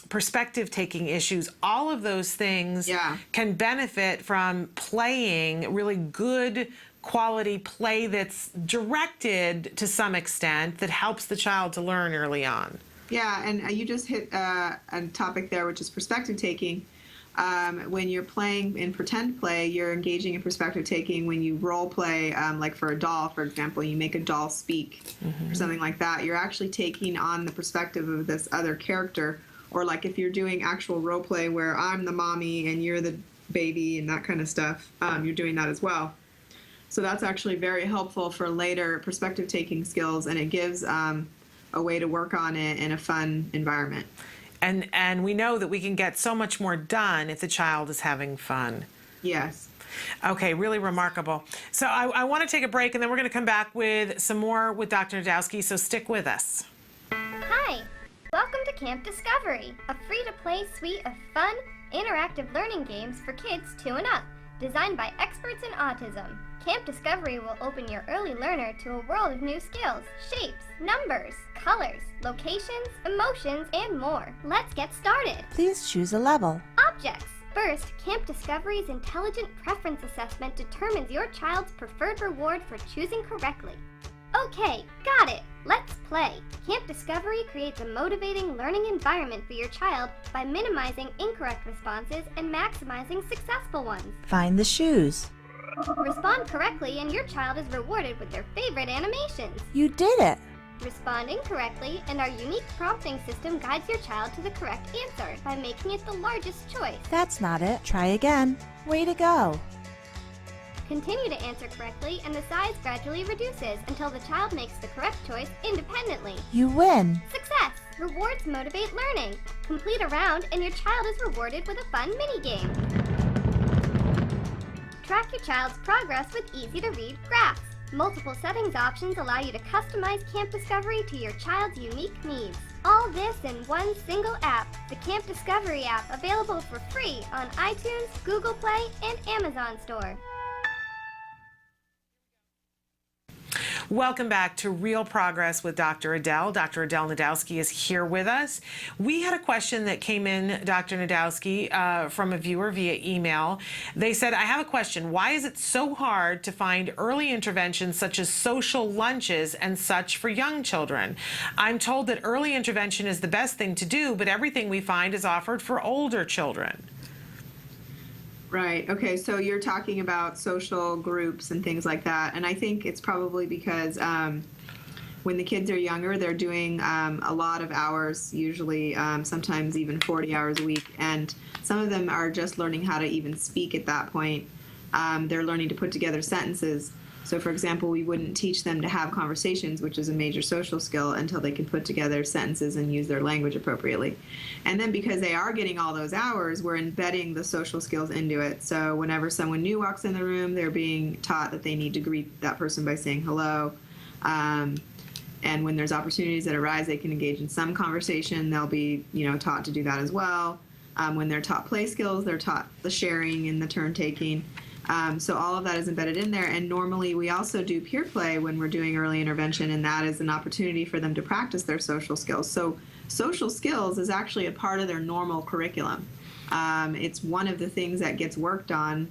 perspective taking issues. All of those things can benefit from playing really good quality play that's directed to some extent that helps the child to learn early on. Yeah, and you just hit a topic there, which is perspective taking. When you're playing in pretend play, you're engaging in perspective taking. When you role play, like for a doll, for example, you make a doll speak or something like that, you're actually taking on the perspective of this other character. Or like if you're doing actual role play where I'm the mommy and you're the baby and that kind of stuff, you're doing that as well. So that's actually very helpful for later perspective taking skills, and it gives a way to work on it in a fun environment. And we know that we can get so much more done if the child is having fun. Yes. Okay, really remarkable. So I want to take a break, and then we're going to come back with some more with Dr. Najdowski, so stick with us. Hi, welcome to Camp Discovery, a free-to-play suite of fun, interactive learning games for kids 2 and up, designed by experts in autism. Camp Discovery will open your early learner to a world of new skills, shapes, numbers, colors, locations, emotions, and more. Let's get started. Please choose a level. Objects. First, Camp Discovery's Intelligent Preference Assessment determines your child's preferred reward for choosing correctly. Okay, got it. Let's play. Camp Discovery creates a motivating learning environment for your child by minimizing incorrect responses and maximizing successful ones. Find the shoes. Respond correctly and your child is rewarded with their favorite animations. You did it. Respond incorrectly and our unique prompting system guides your child to the correct answer by making it the largest choice. That's not it. Try again. Way to go. Continue to answer correctly and the size gradually reduces until the child makes the correct choice independently. You win. Success! Rewards motivate learning. Complete a round and your child is rewarded with a fun mini-game. Track your child's progress with easy-to-read graphs. Multiple settings options allow you to customize Camp Discovery to your child's unique needs. All this in one single app, the Camp Discovery app, available for free on iTunes, Google Play, and Amazon Store. Welcome back to Real Progress with Dr. Adel. Dr. Adel Najdowski is here with us. We had a question that came in, Dr. Najdowski, from a viewer via email. They said, I have a question. Why is it so hard to find early interventions such as social lunches and such for young children? I'm told that early intervention is the best thing to do, but everything we find is offered for older children. Right. Okay. So you're talking about social groups and things like that. And I think it's probably because when the kids are younger, they're doing a lot of hours, usually sometimes even 40 hours a week. And some of them are just learning how to even speak at that point. They're learning to put together sentences. So, for example, we wouldn't teach them to have conversations, which is a major social skill, until they can put together sentences and use their language appropriately. And then because they are getting all those hours, we're embedding the social skills into it. So whenever someone new walks in the room, they're being taught that they need to greet that person by saying hello. And when there's opportunities that arise, they can engage in some conversation. They'll be, taught to do that as well. When they're taught play skills, they're taught the sharing and the turn taking. So all of that is embedded in there. And normally we also do peer play when we're doing early intervention, and that is an opportunity for them to practice their social skills. So social skills is actually a part of their normal curriculum. It's one of the things that gets worked on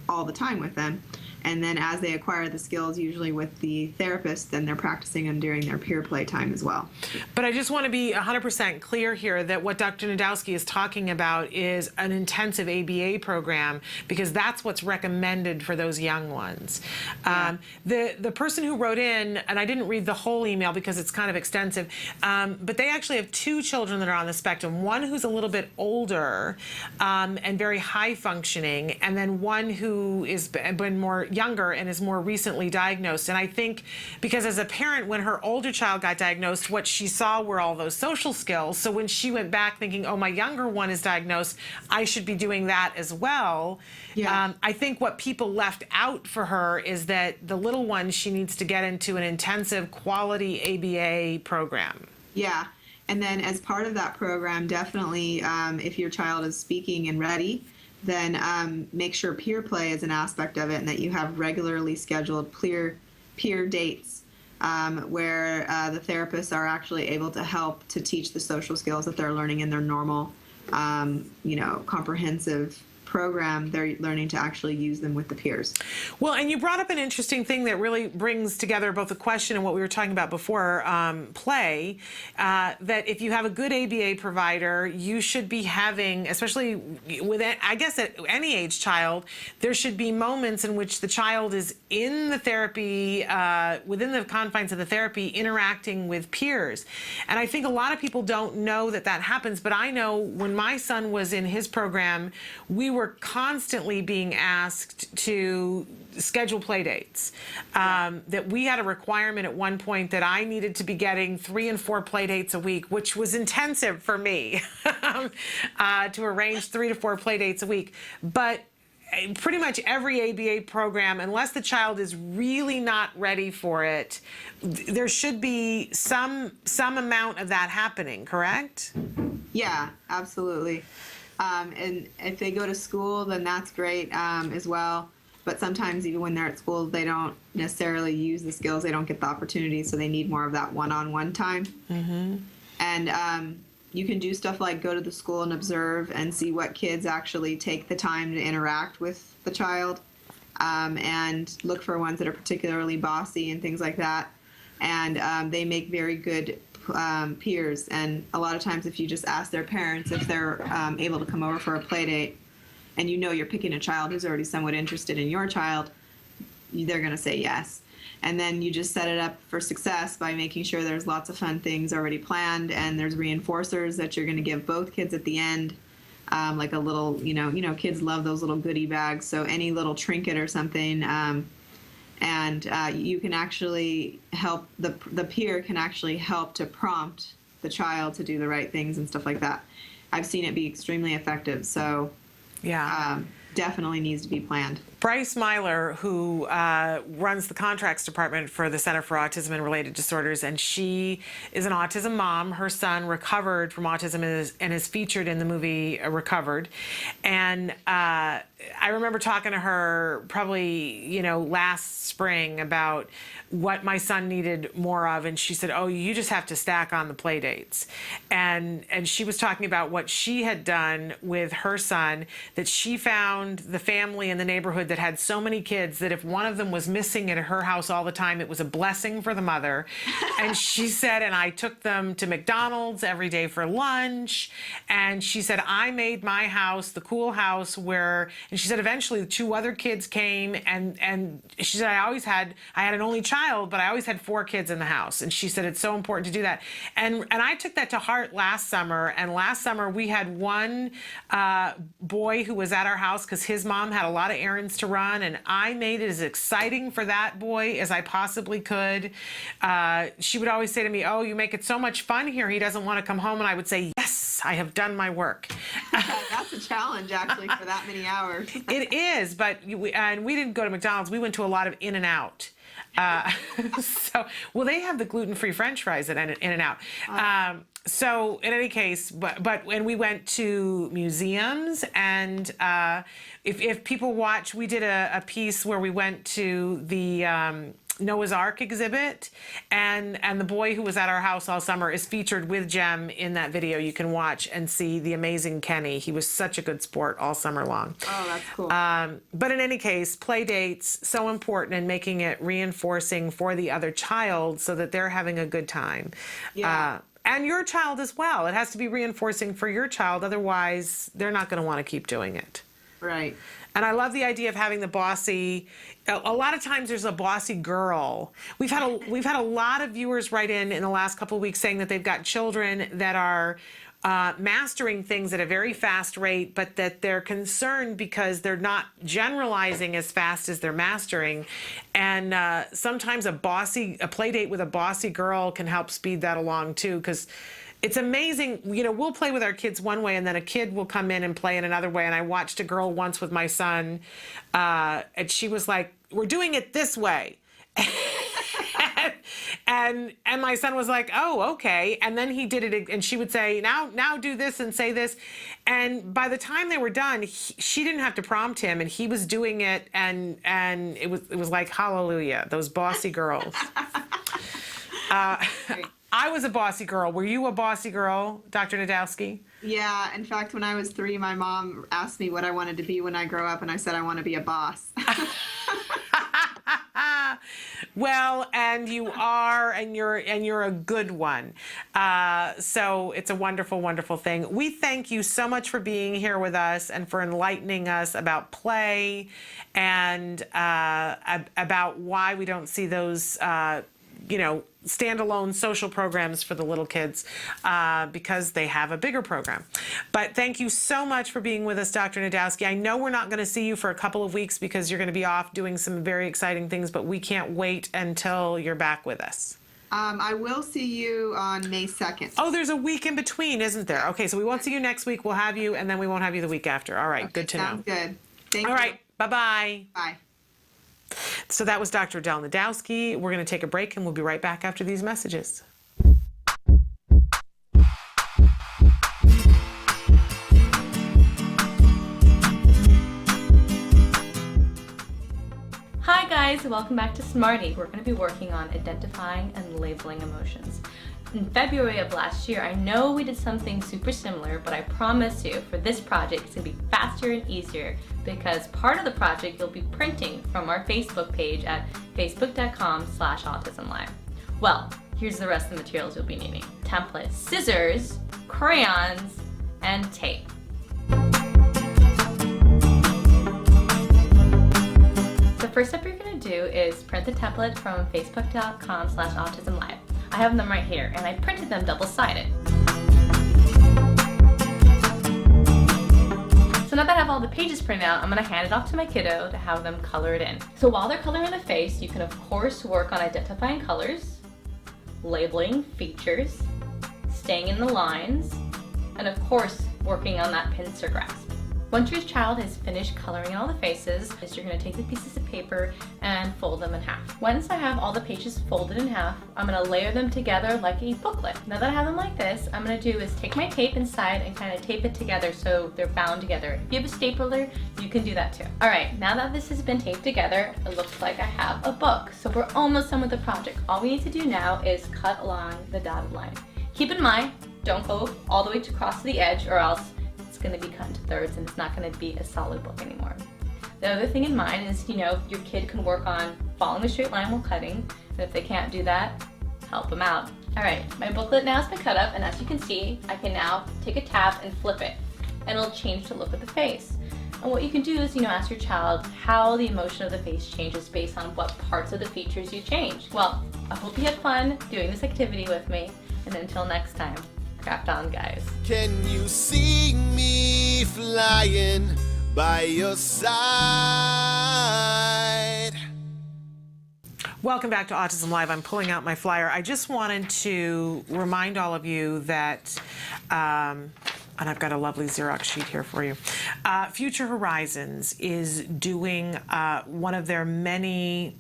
all the time with them. And then as they acquire the skills, usually with the therapist, then they're practicing them during their peer play time as well. But I just want to be 100% clear here that what Dr. Najdowski is talking about is an intensive ABA program, because that's what's recommended for those young ones. Yeah. The person who wrote in, and I didn't read the whole email because it's kind of extensive, but they actually have 2 children that are on the spectrum. One who's a little bit older and very high functioning, and then one who is been more younger and is more recently diagnosed. And I think because as a parent, when her older child got diagnosed, what she saw were all those social skills. So when she went back thinking, oh, my younger one is diagnosed, I should be doing that as well. Yeah. I think what people left out for her is that the little one, she needs to get into an intensive quality ABA program. Yeah. And then as part of that program, definitely if your child is speaking and ready, then make sure peer play is an aspect of it, and that you have regularly scheduled peer dates where the therapists are actually able to help to teach the social skills that they're learning in their normal, comprehensive program. They're learning to actually use them with the peers. Well, and you brought up an interesting thing that really brings together both the question and what we were talking about before, play, that if you have a good ABA provider, you should be having, especially with, I guess, at any age child, there should be moments in which the child is in the therapy, within the confines of the therapy, interacting with peers. And I think a lot of people don't know that that happens, but I know when my son was in his program, we were constantly being asked to schedule play dates. That we had a requirement at one point that I needed to be getting 3 and 4 play dates a week, which was intensive for me to arrange 3 to 4 play dates a week. But pretty much every ABA program, unless the child is really not ready for it, there should be some amount of that happening, correct? Yeah, absolutely. And if they go to school, then that's great as well. But sometimes even when they're at school, they don't necessarily use the skills. They don't get the opportunity, so they need more of that one-on-one time. Mm-hmm. And you can do stuff like go to the school and observe and see what kids actually take the time to interact with the child, and look for ones that are particularly bossy and things like that. And they make very good peers, and a lot of times if you just ask their parents if they're able to come over for a play date, and you're picking a child who's already somewhat interested in your child, they're going to say yes. And then you just set it up for success by making sure there's lots of fun things already planned, and there's reinforcers that you're going to give both kids at the end, like a little, kids love those little goodie bags, so any little trinket or something. And you can actually help, the peer can actually help to prompt the child to do the right things and stuff like that. I've seen it be extremely effective, so yeah, definitely needs to be planned. Bryce Myler, who runs the contracts department for the Center for Autism and Related Disorders, and she is an autism mom. Her son recovered from autism and is featured in the movie Recovered. And I remember talking to her probably, last spring about what my son needed more of, and she said, "Oh, you just have to stack on the play dates." And she was talking about what she had done with her son, that she found the family in the neighborhood that had so many kids that if one of them was missing at her house all the time, it was a blessing for the mother. And she said, and I took them to McDonald's every day for lunch. And she said, I made my house the cool house where, and she said, eventually 2 other kids came, and she said, I had an only child, but I always had 4 kids in the house. And she said, it's so important to do that. And I took that to heart last summer. And last summer we had one boy who was at our house because his mom had a lot of errands to run, and I made it as exciting for that boy as I possibly could. She would always say to me, "Oh, you make it so much fun here. He doesn't want to come home." And I would say, "Yes, I have done my work." That's a challenge, actually, for that many hours. It is, but we didn't go to McDonald's. We went to a lot of In-N-Out. They have the gluten-free French fries at In-N-Out. So in any case, but when we went to museums, and if people watch, we did a piece where we went to the Noah's Ark exhibit, and the boy who was at our house all summer is featured with Jem in that video. You can watch and see the amazing Kenny. He was such a good sport all summer long. Oh, that's cool. But in any case, play dates, so important, and making it reinforcing for the other child so that they're having a good time. Yeah. And your child as well. It has to be reinforcing for your child, otherwise they're not going to want to keep doing it. Right. And I love the idea of having the bossy. A lot of times there's a bossy girl. We've had a lot of viewers write in the last couple of weeks saying that they've got children that are mastering things at a very fast rate, but that they're concerned because they're not generalizing as fast as they're mastering. And sometimes a play date with a bossy girl can help speed that along too, because it's amazing. We'll play with our kids one way, and then a kid will come in and play in another way. And I watched a girl once with my son, and she was like, "We're doing it this way." and my son was like, "Oh, okay." And then he did it, and she would say, now do this and say this. And by the time they were done, she didn't have to prompt him, and he was doing it, and it was like hallelujah, those bossy girls. I was a bossy girl. Were you a bossy girl, Dr. Najdowski? Yeah, in fact, when I was 3, my mom asked me what I wanted to be when I grow up, and I said I want to be a boss. Well, and you are, and you're a good one. So it's a wonderful, wonderful thing. We thank you so much for being here with us and for enlightening us about play and about why we don't see those standalone social programs for the little kids because they have a bigger program. But thank you so much for being with us, Dr. Najdowski. I know we're not going to see you for a couple of weeks because you're going to be off doing some very exciting things, but we can't wait until you're back with us. I will see you on May 2nd. Oh, there's a week in between, isn't there? Okay, so we won't see you next week. We'll have you, and then we won't have you the week after. All right, good to know. Sounds good. Thank you. All right, bye-bye. Bye. So that was Dr. Adel Najdowski. We're going to take a break, and we'll be right back after these messages. Hi guys, welcome back to Smarty. We're going to be working on identifying and labeling emotions. In February of last year, I know we did something super similar, but I promise you for this project it's going to be faster and easier because part of the project you'll be printing from our Facebook page at facebook.com/autism-live. Well, here's the rest of the materials you'll be needing. Templates, scissors, crayons, and tape. The first step you're going to do is print the template from facebook.com/autism-live. I have them right here, and I printed them double-sided. So now that I have all the pages printed out, I'm going to hand it off to my kiddo to have them color it in. So while they're coloring the face, you can of course work on identifying colors, labeling features, staying in the lines, and of course working on that pincer grasp. Once your child has finished coloring in all the faces, you're going to take the pieces of paper and fold them in half. Once I have all the pages folded in half, I'm going to layer them together like a booklet. Now that I have them like this, I'm going to do is take my tape inside and kind of tape it together so they're bound together. If you have a stapler, you can do that too. Alright, now that this has been taped together, it looks like I have a book. So we're almost done with the project. All we need to do now is cut along the dotted line. Keep in mind, don't go all the way across to the edge or else it's going to be cut into thirds and it's not going to be a solid book anymore. The other thing in mind is, your kid can work on following a straight line while cutting, and if they can't do that, help them out. Alright, my booklet now has been cut up, and as you can see, I can now take a tab and flip it, and it'll change the look of the face. And what you can do is, ask your child how the emotion of the face changes based on what parts of the features you change. Well, I hope you had fun doing this activity with me, and until next time, craft on, guys. Can you see me flying by your side? Welcome back to Autism Live. I'm pulling out my flyer. I just wanted to remind all of you that, and I've got a lovely Xerox sheet here for you. Future Horizons is doing one of their many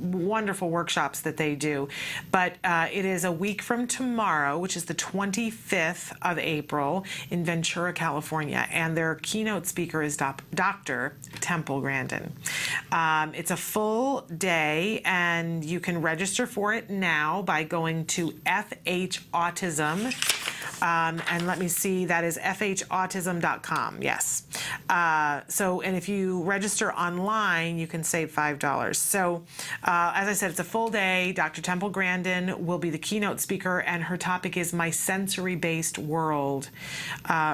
wonderful workshops that they do, but it is a week from tomorrow, which is the 25th of April in Ventura, California, and their keynote speaker is Dr. Temple Grandin. It's a full day, and you can register for it now by going to FH Autism. And let me see, that is fhautism.com, yes. And if you register online, you can save $5. So, as I said, it's a full day. Dr. Temple Grandin will be the keynote speaker, and her topic is My Sensory-Based World.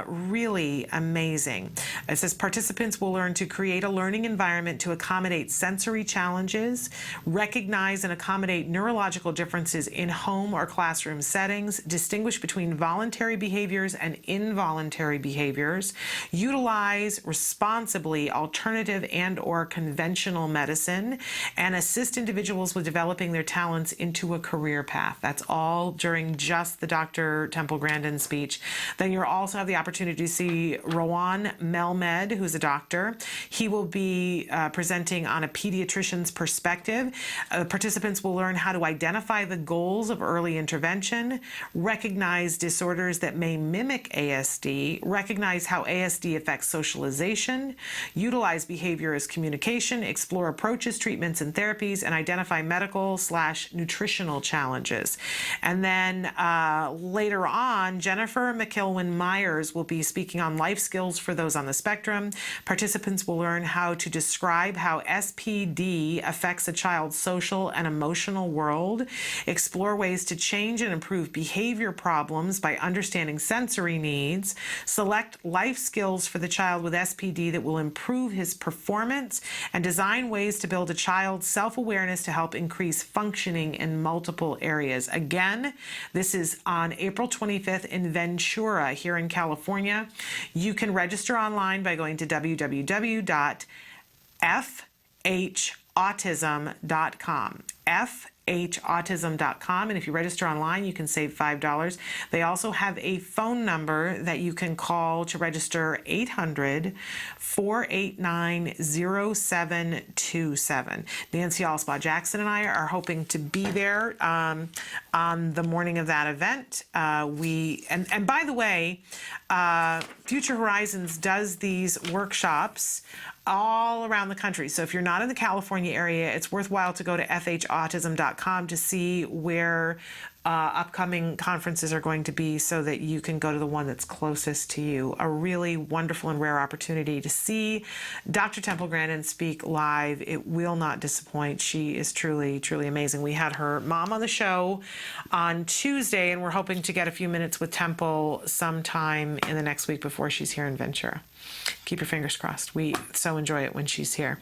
Really amazing. It says participants will learn to create a learning environment to accommodate sensory challenges, recognize and accommodate neurological differences in home or classroom settings, distinguish between voluntary behaviors and involuntary behaviors, utilize responsibly alternative and or conventional medicine, and assist individuals with developing their talents into a career path. That's all during just the Dr. Temple Grandin speech. Then you'll also have the opportunity to see Rowan Melmed, who's a doctor. He will be presenting on a pediatrician's perspective. Participants will learn how to identify the goals of early intervention, recognize disorders disorders that may mimic ASD, recognize how ASD affects socialization, utilize behavior as communication, explore approaches, treatments, and therapies, and identify medical/nutritional challenges. And then later on, Jennifer McIlwain-Myers will be speaking on life skills for those on the spectrum. Participants will learn how to describe how SPD affects a child's social and emotional world, explore ways to change and improve behavior problems by understanding sensory needs, select life skills for the child with SPD that will improve his performance, and design ways to build a child's self-awareness to help increase functioning in multiple areas. Again, this is on April 25th in Ventura here in California. You can register online by going to www.fhautism.com. fhautism.com, and if you register online, you can save $5. They also have a phone number that you can call to register, 800-489-0727. Nancy Allspaw Jackson and I are hoping to be there on the morning of that event. And by the way, Future Horizons does these workshops all around the country. So if you're not in the California area, it's worthwhile to go to fhautism.com to see where upcoming conferences are going to be so that you can go to the one that's closest to you. A really wonderful and rare opportunity to see Dr. Temple Grandin speak live. It will not disappoint. She is truly, truly amazing. We had her mom on the show on Tuesday, and we're hoping to get a few minutes with Temple sometime in the next week before she's here in Ventura. Keep your fingers crossed. We so enjoy it when she's here.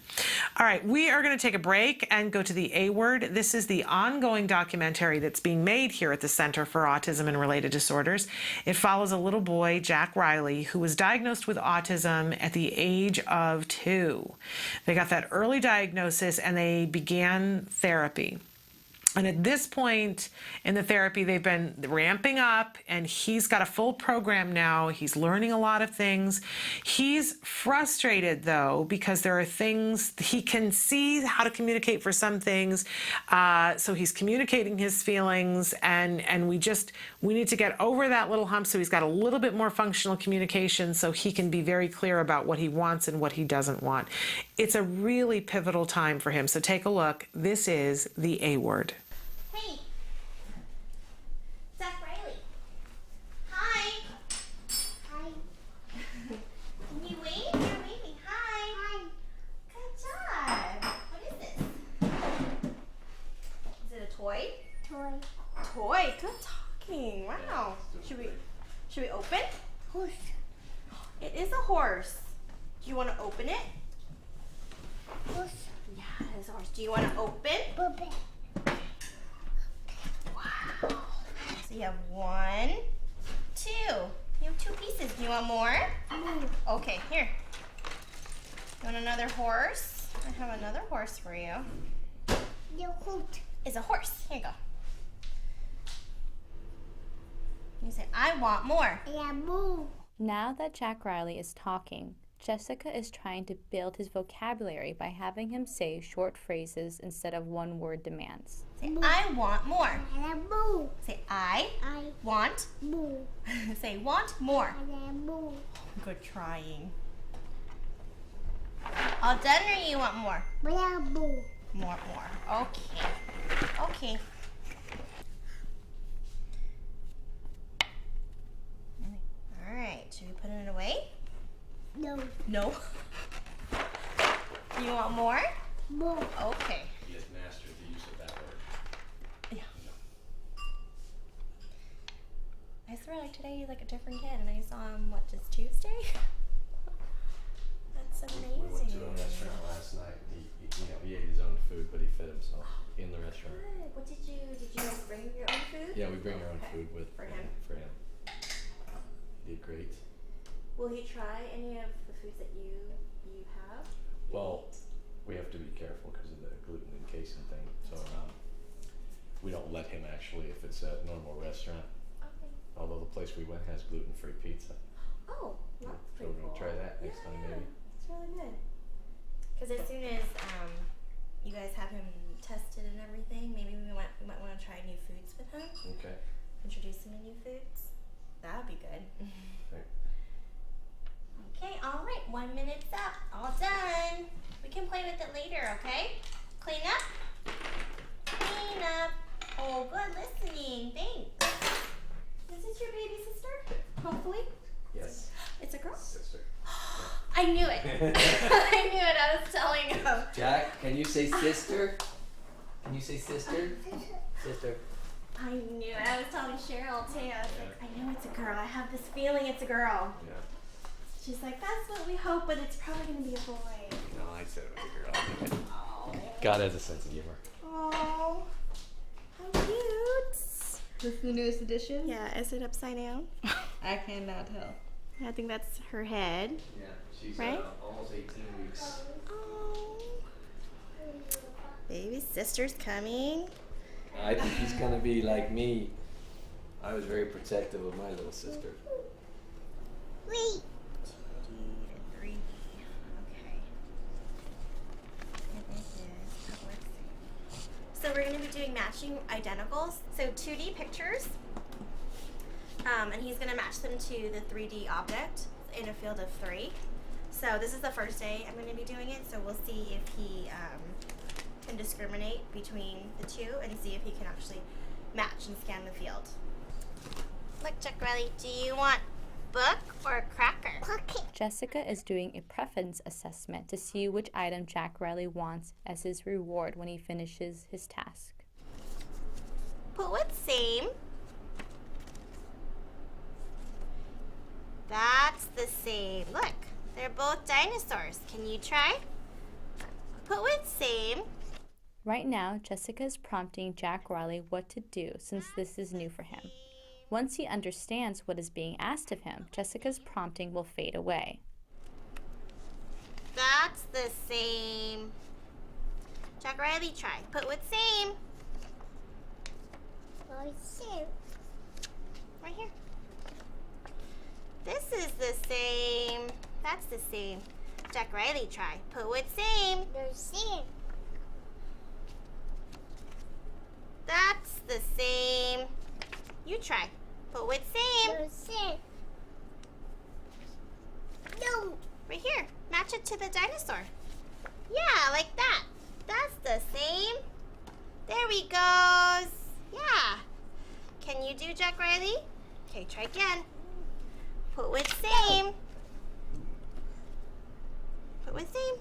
All right, we are going to take a break and go to the A Word. This is the ongoing documentary that's being made here at the Center for Autism and Related Disorders. It follows a little boy, Jack Riley, who was diagnosed with autism at the age of 2. They got that early diagnosis and they began therapy. And at this point in the therapy, they've been ramping up, and he's got a full program now. He's learning a lot of things. He's frustrated, though, because there are things he can see how to communicate for some things. So he's communicating his feelings, and we need to get over that little hump so he's got a little bit more functional communication so he can be very clear about what he wants and what he doesn't want. It's a really pivotal time for him. So take a look. This is the A Word. Hey, Zach Riley. Hi. Hi. Can you wave? You're waving. Hi. Hi. Good job. What is this? Is it a toy? Toy. Toy. Good talking. Wow. Should we open? Horse. It is a horse. Do you want to open it? Horse. Yeah, it is a horse. Do you want to open? Open. Wow. So you have 1, 2. You have 2 pieces. Do you want more? Okay, here. You want another horse? I have another horse for you. It's a horse. Here you go. You say, I want more. Yeah, more. Now that Jack Riley is talking, Jessica is trying to build his vocabulary by having him say short phrases instead of one-word demands. Say, I want more. Say, I want more. Say, want more. Good trying. All done, or you want more? More. Okay. All right, should we put it away? No. No? You want more? More. Okay. He has mastered the use of that word. Yeah. I swear, like today he's like a different kid, and I saw him, just Tuesday? That's amazing. We went to a restaurant last night. He ate his own food, but he fed himself in the restaurant. Good. What did you guys bring your own food? Yeah, we bring our own food for him. He did great. Will he try any of the foods that you have? Well, we have to be careful because of the gluten encasing thing. So we don't let him actually if it's a normal restaurant. Okay. Although the place we went has gluten-free pizza. Oh, that's So pretty we're gonna try that next time maybe. It's really good. Because as soon as you guys have him tested and everything, maybe we might want to try new foods with him. Okay. Introduce him to new foods. That would be good. Okay, all right, 1 minute's up. All done. We can play with it later, okay? Clean up. Clean up. Oh, good listening. Thanks. Is this your baby sister? Hopefully. Yes. It's a girl? Sister. I knew it. I knew it. I was telling him. Jack, can you say sister? Can you say sister? Sister. I knew it. I was telling Cheryl too. I was like, I know it's a girl. I have this feeling it's a girl. Yeah. She's like, that's what we hope, but it's probably going to be a boy. No, I said it was a girl. God has a sense of humor. Oh, how cute. This is the newest edition? Yeah, is it upside down? I cannot tell. I think that's her head. Yeah, she's right? Almost 18 weeks. Oh. Baby sister's coming. I think he's gonna be like me. I was very protective of my little sister. Wait. 3D. Okay. So we're going to be doing matching identicals. So 2D pictures, and he's going to match them to the 3D object in a field of 3. So this is the first day I'm going to be doing it. So we'll see if he can discriminate between the two and see if he can actually match and scan the field. Look, Chuck Riley, do you want book or cracker? Jessica is doing a preference assessment to see which item Jack Riley wants as his reward when he finishes his task. Put what's same. That's the same. Look, they're both dinosaurs. Can you try? Put what's same. Right now, Jessica is prompting Jack Riley what to do since this is new for him. Once he understands what is being asked of him, Jessica's prompting will fade away. That's the same. Jack Riley, try. Put what's same. What's same? Right here. This is the same. That's the same. Jack Riley, try. Put what's same. The same. That's the same. You try. Put what's same. The same. No. Right here. Match it to the dinosaur. Yeah, like that. That's the same. There he goes. Yeah. Can you do Jack Riley? Okay, try again. Put what's same. Put what's same.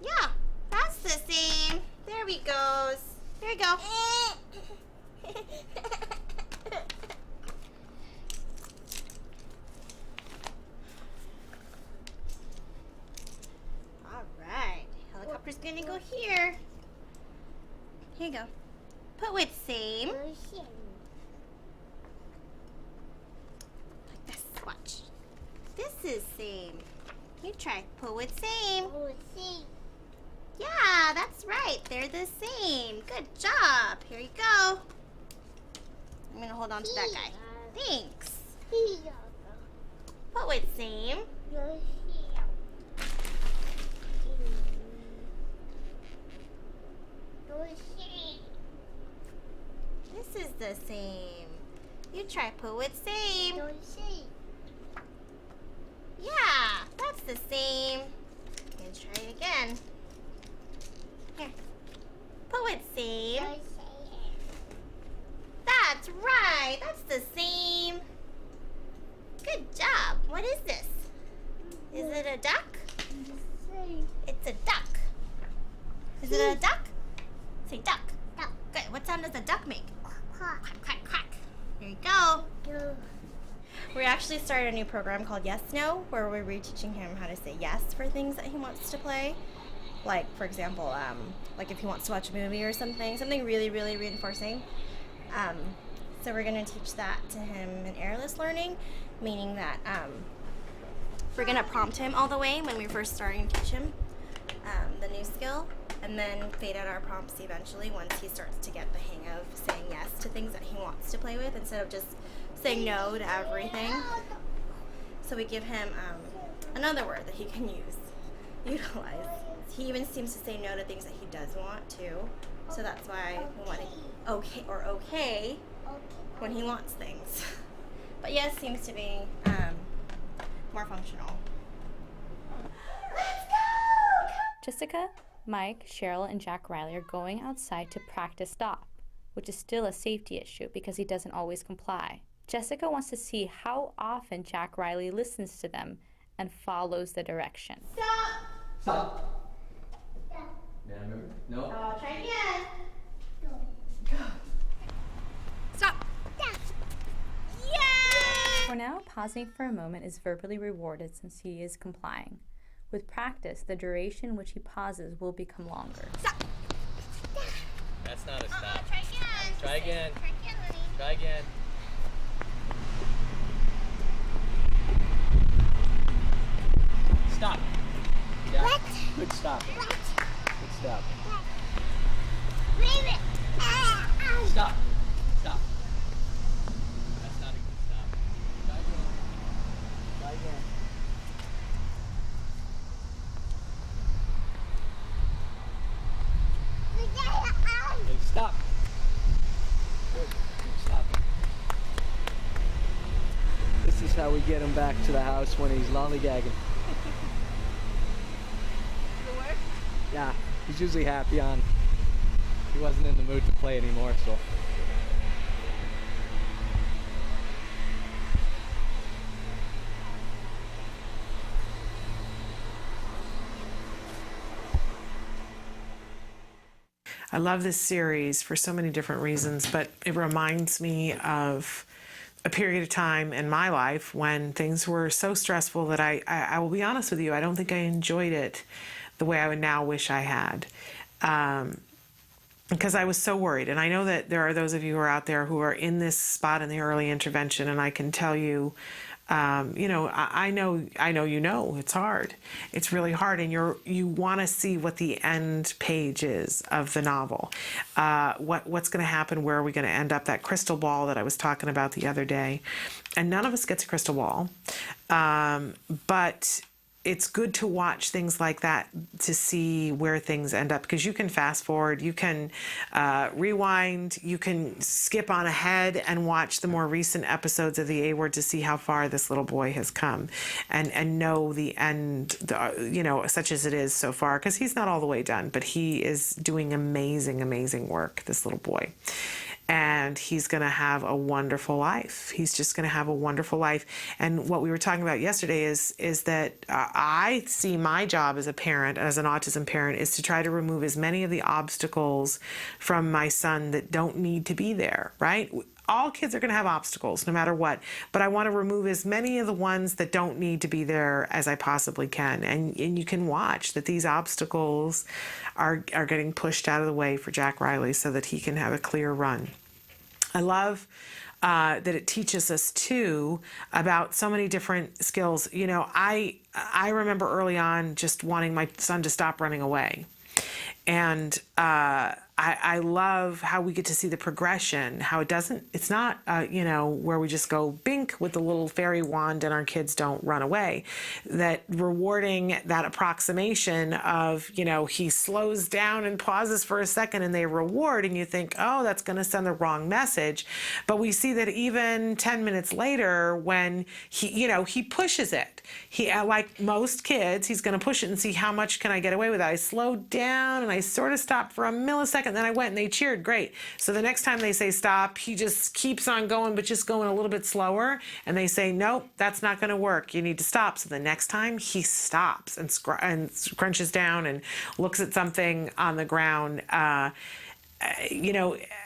Yeah, that's the same. There he goes. There you go. All right, helicopter's gonna go here. Here you go. Put what's same. Like this, watch. This is same. You try. Put what's same. Yeah, that's right. They're the same. Good job. Here you go. I'm gonna hold on to that guy. Thanks. Put what's same. This is the same. You try. Put what's same. Yeah, that's the same. And try it again. Here. Put what's same. That's right. That's the same. Good job. What is this? Is it a duck? It's a duck. Is it a duck? Say duck. Duck. Good. What sound does a duck make? Quack, quack, quack. Here you go. We actually started a new program called Yes No, where we're reteaching him how to say yes for things that he wants to play. Like, for example, like if he wants to watch a movie or something really, really reinforcing. So we're going to teach that to him in airless learning, meaning that we're going to prompt him all the way when we're first starting to teach him the new skill, and then fade out our prompts eventually once he starts to get the hang of saying yes to things that he wants to play with instead of just saying no to everything. So we give him another word that he can utilize. He even seems to say no to things that he does want to. So that's why we want to okay when he wants things. But yes, seems to be more functional. Jessica, Mike, Cheryl, and Jack Riley are going outside to practice stop, which is still a safety issue because he doesn't always comply. Jessica wants to see how often Jack Riley listens to them and follows the direction. Stop! Stop! Yeah, remember? No? Try again. Stop! For now, pausing for a moment is verbally rewarded since he is complying. With practice, the duration which he pauses will become longer. Stop! That's not a stop. Try again. Try again. Try again, honey. Try again. Stop. Yeah. What? Good stop. What? Good stop. Leave it. Stop. Stop. That's not a good stop. Try again. Try again. Okay, stop. Good. Keep stopping. This is how we get him back to the house when he's lollygagging. Does it work? Yeah, he's usually happy on. He wasn't in the mood to play anymore, so. I love this series for so many different reasons, but it reminds me of a period of time in my life when things were so stressful that I will be honest with you, I don't think I enjoyed it the way I would now wish I had. Because I was so worried. And I know that there are those of you who are out there who are in this spot in the early intervention, and I can tell you, I know you know it's hard. It's really hard, and you want to see what the end page is of the novel. What's going to happen? Where are we going to end up? That crystal ball that I was talking about the other day, and none of us gets a crystal ball, but it's good to watch things like that to see where things end up, because you can fast forward, you can rewind, you can skip on ahead and watch the more recent episodes of the A Word to see how far this little boy has come and know the end, such as it is so far, because he's not all the way done, but he is doing amazing work, this little boy. And he's going to have a wonderful life. He's just going to have a wonderful life. And what we were talking about yesterday is that I see my job as a parent, as an autism parent, is to try to remove as many of the obstacles from my son that don't need to be there, right? All kids are going to have obstacles no matter what, but I want to remove as many of the ones that don't need to be there as I possibly can. And you can watch that these obstacles are getting pushed out of the way for Jack Riley so that he can have a clear run. I love that it teaches us too about so many different skills. I remember early on just wanting my son to stop running away. And I love how we get to see the progression, how it's not, where we just go bink with the little fairy wand and our kids don't run away. That rewarding that approximation of, he slows down and pauses for a second and they reward, and you think, oh, that's going to send the wrong message. But we see that even 10 minutes later, when he pushes it, like most kids, he's going to push it and see how much can I get away with it. I slowed down and I sort of stopped for a millisecond, then I went and they cheered, great. So the next time they say stop, he just keeps on going, but just going a little bit slower, and they say, nope, that's not going to work, you need to stop. So the next time he stops and scrunches down and looks at something on the ground,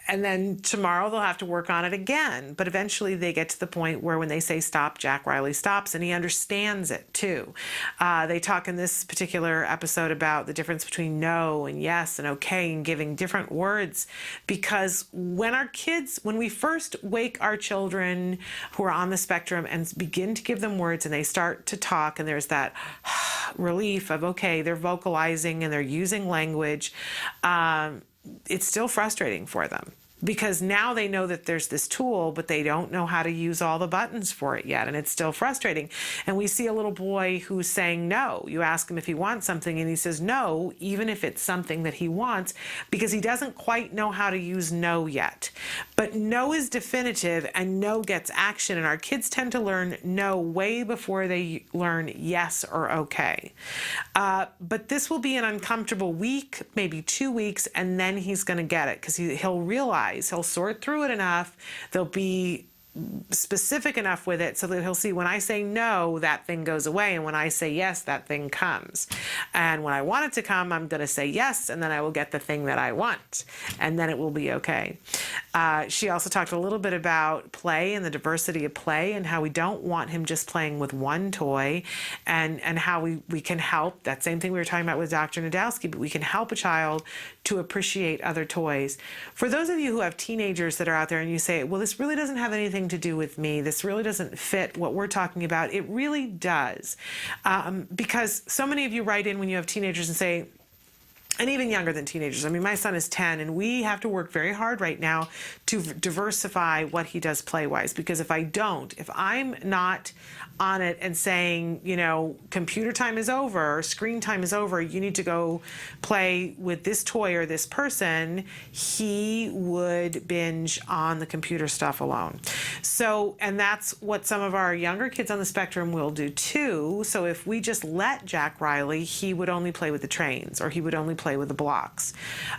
and then tomorrow they'll have to work on it again. But eventually they get to the point where when they say stop, Jack Riley stops, and he understands it too. They talk in this particular episode about the difference between no and yes and okay, and giving different words, because when we first wake our children who are on the spectrum and begin to give them words and they start to talk, and there's that relief of, okay, they're vocalizing and they're using language, it's still frustrating for them. because now they know that there's this tool, but they don't know how to use all the buttons for it yet, and it's still frustrating. And we see a little boy who's saying no. You ask him if he wants something, and he says no, even if it's something that he wants, because he doesn't quite know how to use no yet. But no is definitive, and no gets action, and our kids tend to learn no way before they learn yes or okay. But this will be an uncomfortable week, maybe 2 weeks, and then he's going to get it, because he'll realize, he'll sort through it enough, they'll be specific enough with it so that he'll see, when I say no, that thing goes away, and when I say yes, that thing comes. And when I want it to come, I'm going to say yes, and then I will get the thing that I want, and then it will be okay. She also talked a little bit about play and the diversity of play, and how we don't want him just playing with one toy, and how we can help. That same thing we were talking about with Dr. Najdowski, but we can help a child to appreciate other toys. For those of you who have teenagers that are out there and you say, well, this really doesn't have anything to do with me, this really doesn't fit what we're talking about, it really does. Because so many of you write in when you have teenagers and say, and even younger than teenagers. I mean, my son is 10, and we have to work very hard right now to diversify what he does play-wise, because if I'm not on it and saying, you know, computer time is over, screen time is over, you need to go play with this toy or this person, he would binge on the computer stuff alone. So, and that's what some of our younger kids on the spectrum will do too. So if we just let Jack Riley, he would only play with the trains, or he would only play with the blocks,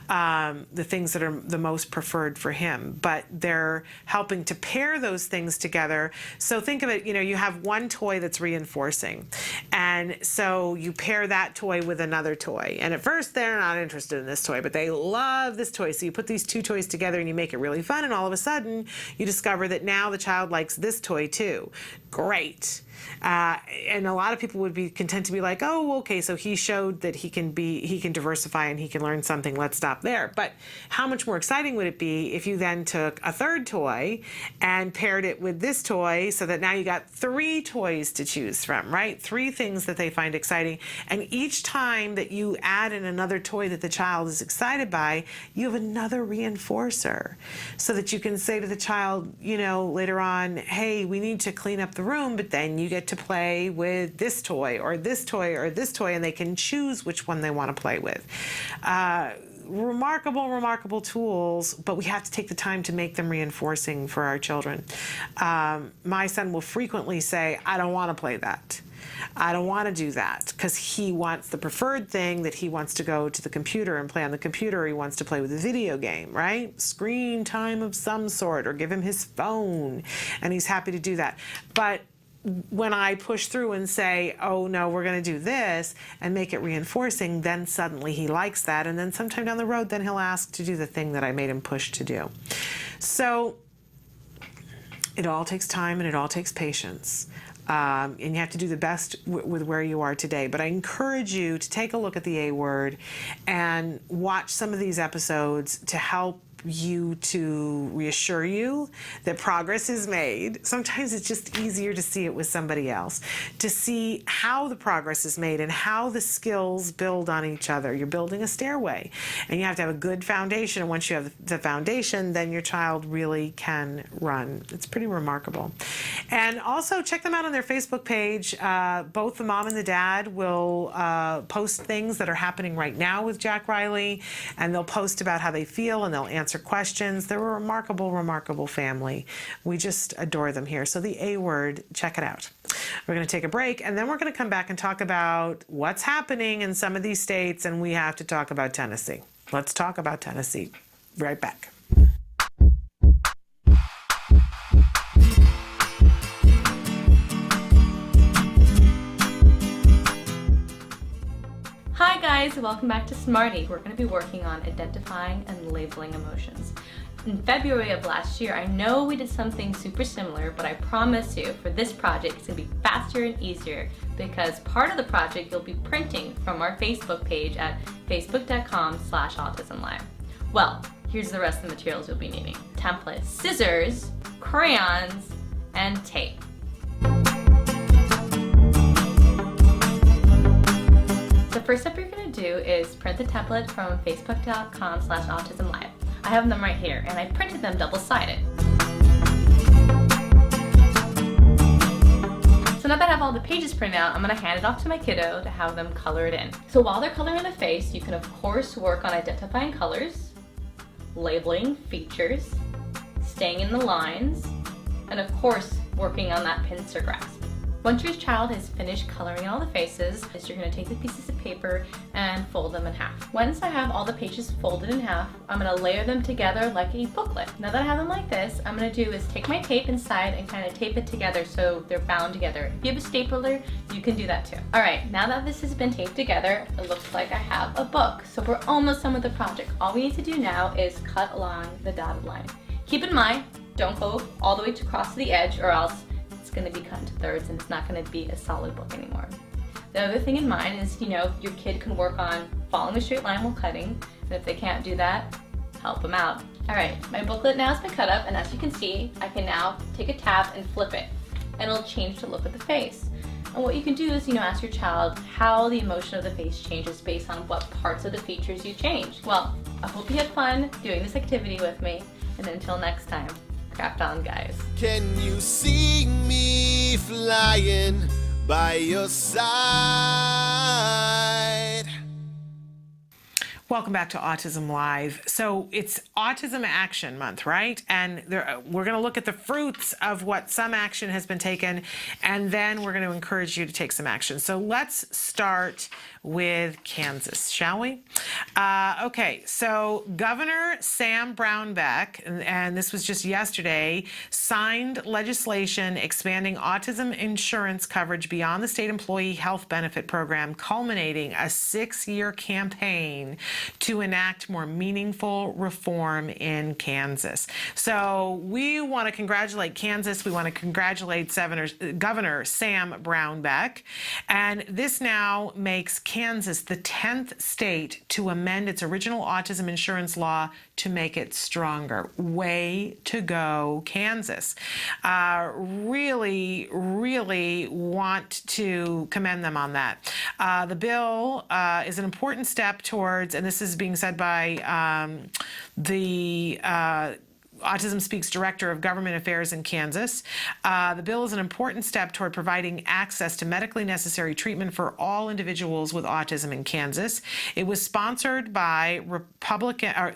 the things that are the most preferred for him. But they're helping to pair those things together. So think of it, you know, you have one toy that's reinforcing, and so you pair that toy with another toy, and at first they're not interested in this toy, but they love this toy. So you put these two toys together and you make it really fun, and all of a sudden you discover that now the child likes this toy too. Great. And a lot of people would be content to be like, oh, okay, so he showed that he can diversify and he can learn something, let's stop there. But how much more exciting would it be if you then took a third toy and paired it with this toy, so that now you got 3 toys to choose from, right? 3 things that they find exciting. And each time that you add in another toy that the child is excited by, you have another reinforcer, so that you can say to the child, you know, later on, hey, we need to clean up the room, but then you get to play with this toy or this toy or this toy, and they can choose which one they want to play with. Remarkable tools, but we have to take the time to make them reinforcing for our children. My son will frequently say, I don't want to play that. I don't want to do that, because he wants the preferred thing, that he wants to go to the computer and play on the computer, or he wants to play with a video game, right? Screen time of some sort, or give him his phone, and he's happy to do that. But when I push through and say, oh no, we're going to do this, and make it reinforcing, then suddenly he likes that, and then sometime down the road, then he'll ask to do the thing that I made him push to do. So it all takes time, and it all takes patience. And you have to do the best with where you are today. But I encourage you to take a look at the A Word and watch some of these episodes to help you, to reassure you that progress is made. Sometimes it's just easier to see it with somebody else, to see how the progress is made and how the skills build on each other. You're building a stairway, and you have to have a good foundation. And once you have the foundation, then your child really can run. It's pretty remarkable. And also check them out on their Facebook page. Both the mom and the dad will post things that are happening right now with Jack Riley, and they'll post about how they feel, and they'll answer questions. They're a remarkable family. We just adore them here. So the A Word, check it out. We're going to take a break, and then we're going to come back and talk about what's happening in some of these states, and we have to talk about Tennessee. Let's talk about Tennessee. Right back. Hi guys, welcome back to Smarty. We're going to be working on identifying and labeling emotions. In February of last year, I know we did something super similar, but I promise you for this project it's going to be faster and easier, because part of the project you'll be printing from our Facebook page at facebook.com/autism-live. Well, here's the rest of the materials you'll be needing. Templates, scissors, crayons, and tape. The first step you're going to do is print the template from facebook.com/autism-live. I have them right here, and I printed them double-sided. So now that I have all the pages printed out, I'm going to hand it off to my kiddo to have them color it in. So while they're coloring the face, you can of course work on identifying colors, labeling features, staying in the lines, and of course working on that pincer grasp. Once your child has finished coloring in all the faces, you're going to take the pieces of paper and fold them in half. Once I have all the pages folded in half, I'm going to layer them together like a booklet. Now that I have them like this, I'm going to do is take my tape inside and kind of tape it together so they're bound together. If you have a stapler, you can do that too. Alright, now that this has been taped together, it looks like I have a book. So we're almost done with the project. All we need to do now is cut along the dotted line. Keep in mind, don't go all the way across the edge or else it's going to be cut into thirds and it's not going to be a solid book anymore. The other thing in mind is, your kid can work on following a straight line while cutting, and if they can't do that, help them out. Alright, my booklet now has been cut up, and as you can see, I can now take a tab and flip it, and it'll change the look of the face. And what you can do is, ask your child how the emotion of the face changes based on what parts of the features you change. Well, I hope you had fun doing this activity with me, and until next time, craft on, guys. Can you see me flying by your side? Welcome back to Autism Live. So it's Autism Action Month, right? And we're going to look at the fruits of what some action has been taken, and then we're going to encourage you to take some action. So let's start with Kansas, shall we? Okay, so Governor Sam Brownback, and this was just yesterday, signed legislation expanding autism insurance coverage beyond the state employee health benefit program, culminating a 6-year campaign to enact more meaningful reform in Kansas. So we want to congratulate Kansas. We want to congratulate Governor Sam Brownback. And this now makes Kansas the 10th state to amend its original autism insurance law to make it stronger. Way to go, Kansas. Really, really want to commend them on that. The bill is an important step towards, and this is being said by the Autism Speaks Director of Government Affairs in Kansas. The bill is an important step toward providing access to medically necessary treatment for all individuals with autism in Kansas. It was sponsored by Republican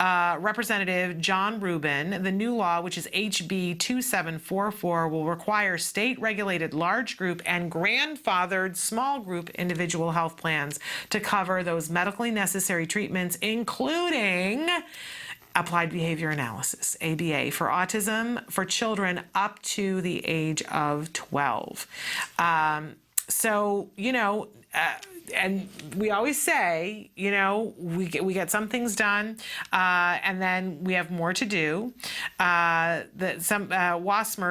Representative John Rubin. The new law, which is HB 2744, will require state-regulated large group and grandfathered small group individual health plans to cover those medically necessary treatments, including applied behavior analysis, ABA, for autism for children up to the age of 12. And we always say, we get some things done, and then we have more to do. Wasmer,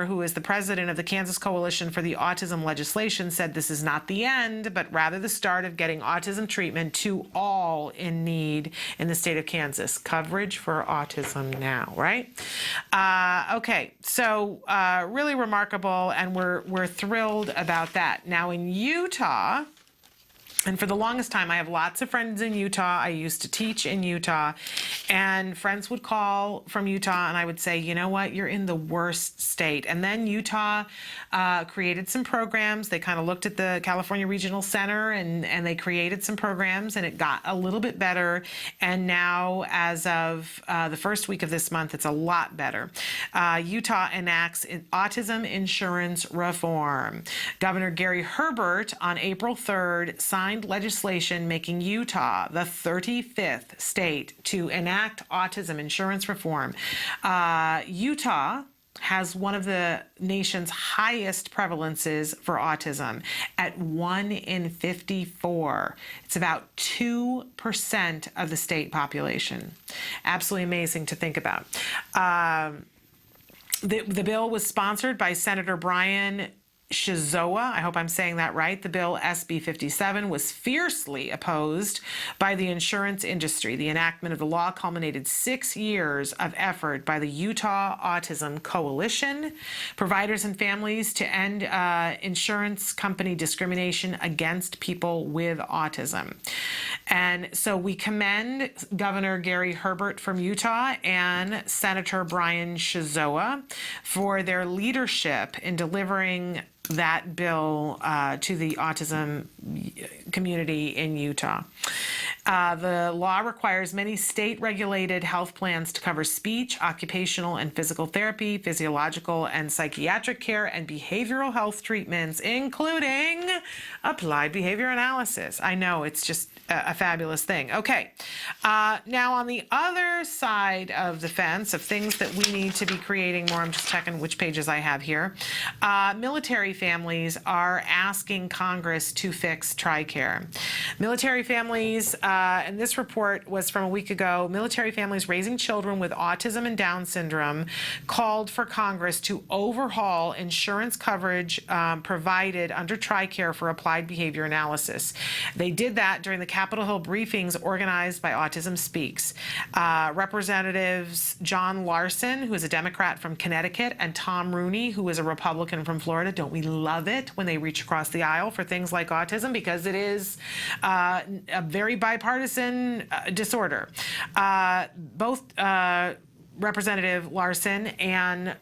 who is the president of the Kansas Coalition for the Autism Legislation, said this is not the end, but rather the start of getting autism treatment to all in need in the state of Kansas. Coverage for autism now, right? Okay, so really remarkable, and we're thrilled about that. Now in Utah, and for the longest time, I have lots of friends in Utah. I used to teach in Utah, and friends would call from Utah, and I would say, you know what, you're in the worst state. And then Utah created some programs. They kind of looked at the California Regional Center, and they created some programs, and it got a little bit better. And now, as of the first week of this month, it's a lot better. Utah enacts autism insurance reform. Governor Gary Herbert on April 3rd signed legislation making Utah the 35th state to enact autism insurance reform. Utah has one of the nation's highest prevalences for autism at 1 in 54. It's about 2% of the state population. Absolutely amazing to think about. The bill was sponsored by Senator Brian Shizoa, I hope I'm saying that right. The bill, SB 57, was fiercely opposed by the insurance industry. The enactment of the law culminated 6 years of effort by the Utah Autism Coalition, providers and families to end insurance company discrimination against people with autism. And so we commend Governor Gary Herbert from Utah and Senator Brian Shazoa for their leadership in delivering that bill to the autism community in Utah. The law requires many state-regulated health plans to cover speech, occupational and physical therapy, physiological and psychiatric care, and behavioral health treatments, including applied behavior analysis. I know, it's just a fabulous thing. Okay, now on the other side of the fence of things that we need to be creating more, I'm just checking which pages I have here. Military families are asking Congress to fix TRICARE. Military families, and this report was from a week ago, military families raising children with autism and Down syndrome called for Congress to overhaul insurance coverage provided under TRICARE for applied behavior analysis. They did that during the Capitol Hill briefings organized by Autism Speaks. Representatives John Larson, who is a Democrat from Connecticut, and Tom Rooney, who is a Republican from Florida. Don't we love it when they reach across the aisle for things like autism, because it is a very bipartisan disorder. Both Representative Larson and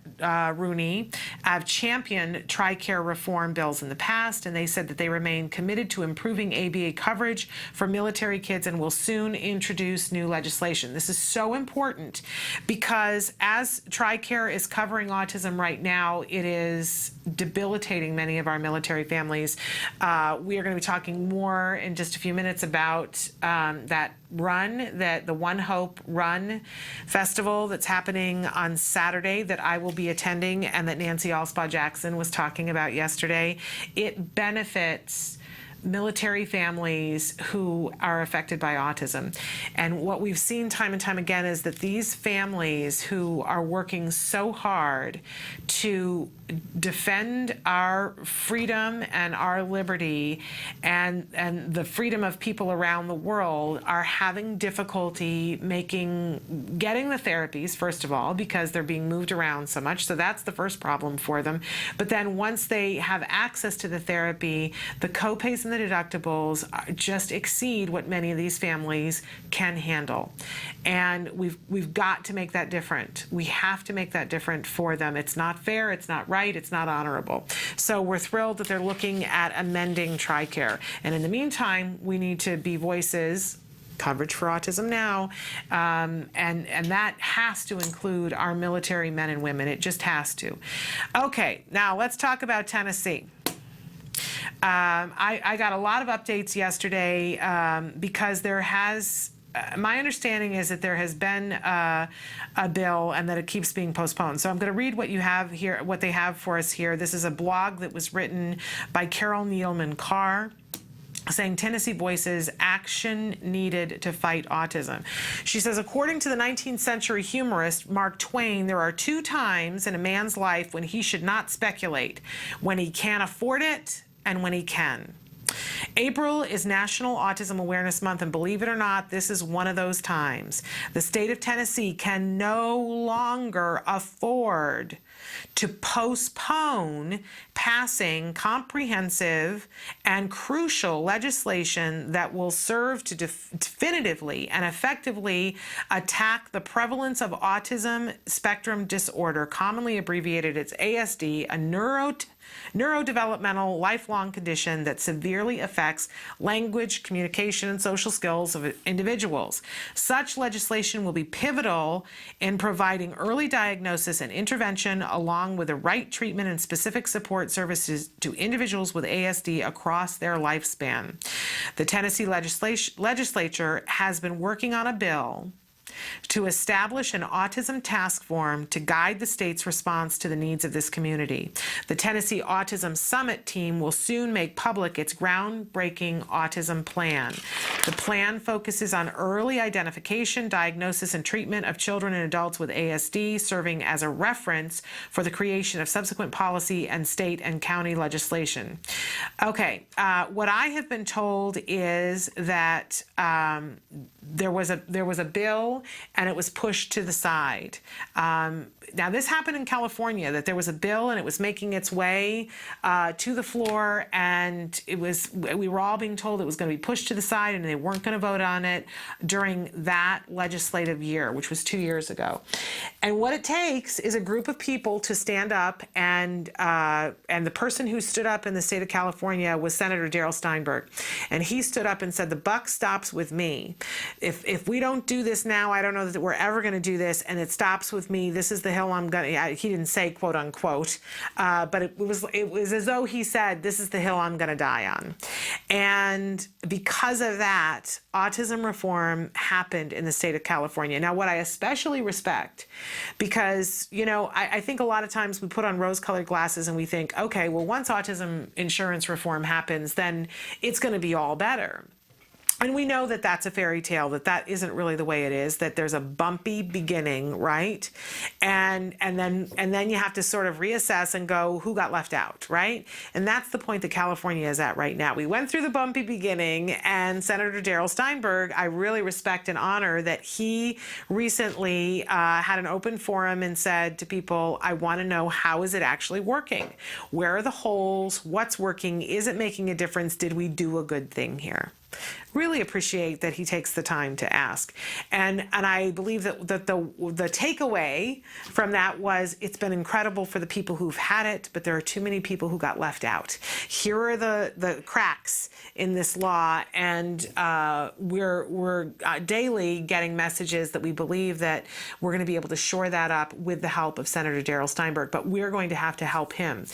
Rooney have championed TRICARE reform bills in the past, and they said that they remain committed to improving ABA coverage for military kids and will soon introduce new legislation. This is so important because as TRICARE is covering autism right now, it is debilitating many of our military families. We are going to be talking more in just a few minutes about that run, the One Hope Run Festival that's happening on Saturday that I will be attending and that Nancy Alspaugh Jackson was talking about yesterday. It benefits military families who are affected by autism. And what we've seen time and time again is that these families who are working so hard to defend our freedom and our liberty and the freedom of people around the world are having difficulty getting the therapies, first of all, because they're being moved around so much. So that's the first problem for them. But then once they have access to the therapy, the copays and the deductibles just exceed what many of these families can handle. And we've got to make that different. We have to make that different for them. It's not fair, it's not right, it's not honorable. So we're thrilled that they're looking at amending TRICARE. And in the meantime, we need to be voices, coverage for autism now, and that has to include our military men and women. It just has to. Okay, now let's talk about Tennessee. I got a lot of updates yesterday because there has, my understanding is that there has been a bill and that it keeps being postponed. So I'm going to read what you have here, what they have for us here. This is a blog that was written by Carol Needleman Carr, saying Tennessee Voices, action needed to fight autism. She says, according to the 19th century humorist Mark Twain, there are two times in a man's life when he should not speculate: when he can't afford it and when he can. April is National Autism Awareness Month, and believe it or not, this is one of those times. The state of Tennessee can no longer afford to postpone passing comprehensive and crucial legislation that will serve to definitively and effectively attack the prevalence of autism spectrum disorder, commonly abbreviated as ASD, a neurodevelopmental lifelong condition that severely affects language, communication, and social skills of individuals. Such legislation will be pivotal in providing early diagnosis and intervention, along with the right treatment and specific support services to individuals with ASD across their lifespan. The Tennessee legislature has been working on a bill to establish an autism task force to guide the state's response to the needs of this community. The Tennessee Autism Summit team will soon make public its groundbreaking autism plan. The plan focuses on early identification, diagnosis, and treatment of children and adults with ASD, serving as a reference for the creation of subsequent policy and state and county legislation. Okay, what I have been told is that there was a bill and it was pushed to the side. Now, this happened in California, that there was a bill and it was making its way to the floor, and we were all being told it was going to be pushed to the side and they weren't going to vote on it during that legislative year, which was 2 years ago. And what it takes is a group of people to stand up, and the person who stood up in the state of California was Senator Darrell Steinberg. And he stood up and said, the buck stops with me. If we don't do this now, I don't know that we're ever going to do this, and it stops with me. This is the hill I'm going to, he didn't say quote unquote, but it was as though he said, this is the hill I'm going to die on. And because of that, autism reform happened in the state of California. Now, what I especially respect, because, I think a lot of times we put on rose-colored glasses and we think, okay, well, once autism insurance reform happens, then it's going to be all better. And we know that that's a fairy tale, that isn't really the way it is, that there's a bumpy beginning, right? And then you have to sort of reassess and go, who got left out, right? And that's the point that California is at right now. We went through the bumpy beginning, and Senator Darrell Steinberg, I really respect and honor that he recently had an open forum and said to people, I want to know, how is it actually working? Where are the holes? What's working? Is it making a difference? Did we do a good thing here? Really appreciate that he takes the time to ask. And I believe that the takeaway from that was, it's been incredible for the people who've had it, but there are too many people who got left out. Here are the cracks in this law, and we're daily getting messages that we believe that we're going to be able to shore that up with the help of Senator Darrell Steinberg, but we're going to have to help him.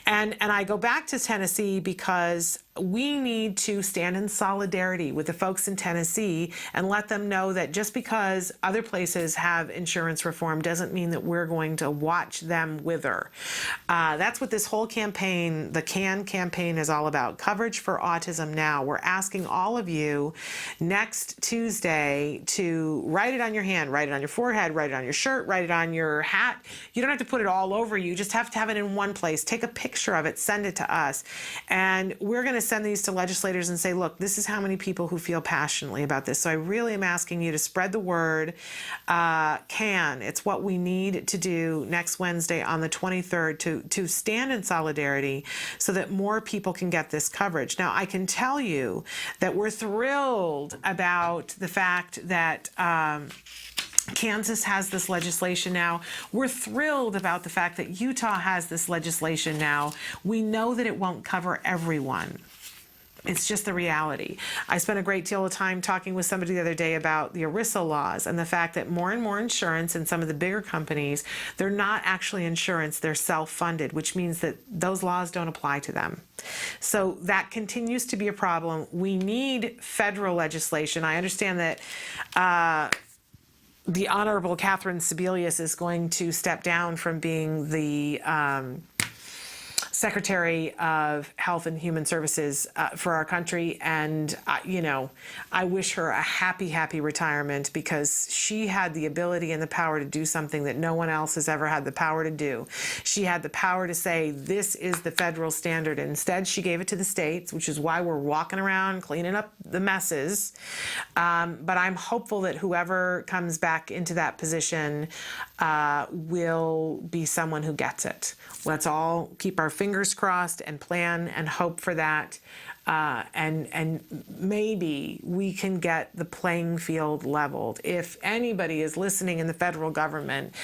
And I go back to Tennessee because we need to stand in solidarity with the folks in Tennessee and let them know that just because other places have insurance reform doesn't mean that we're going to watch them wither. That's what this whole campaign, the CAN campaign, is all about. Coverage for Autism Now. We're asking all of you next Tuesday to write it on your hand, write it on your forehead, write it on your shirt, write it on your hat. You don't have to put it all over you. You just have to have it in one place. Take a picture of it, send it to us. And we're going to send these to legislators and say, look, this is how many people who feel passionately about this. So I really am asking you to spread the word. It's what we need to do next Wednesday on the 23rd to stand in solidarity so that more people can get this coverage. Now, I can tell you that we're thrilled about the fact that Kansas has this legislation now. We're thrilled about the fact that Utah has this legislation now. We know that it won't cover everyone. It's just the reality. I spent a great deal of time talking with somebody the other day about the ERISA laws and the fact that more and more insurance in some of the bigger companies, they're not actually insurance, they're self-funded, which means that those laws don't apply to them. So that continues to be a problem. We need federal legislation. I understand that the Honorable Catherine Sebelius is going to step down from being the Secretary of Health and Human Services for our country. And, I wish her a happy, happy retirement, because she had the ability and the power to do something that no one else has ever had the power to do. She had the power to say, this is the federal standard. Instead, she gave it to the states, which is why we're walking around cleaning up the messes. But I'm hopeful that whoever comes back into that position will be someone who gets it. Let's all keep our fingers crossed and plan and hope for that. And maybe we can get the playing field leveled. If anybody is listening in the federal government,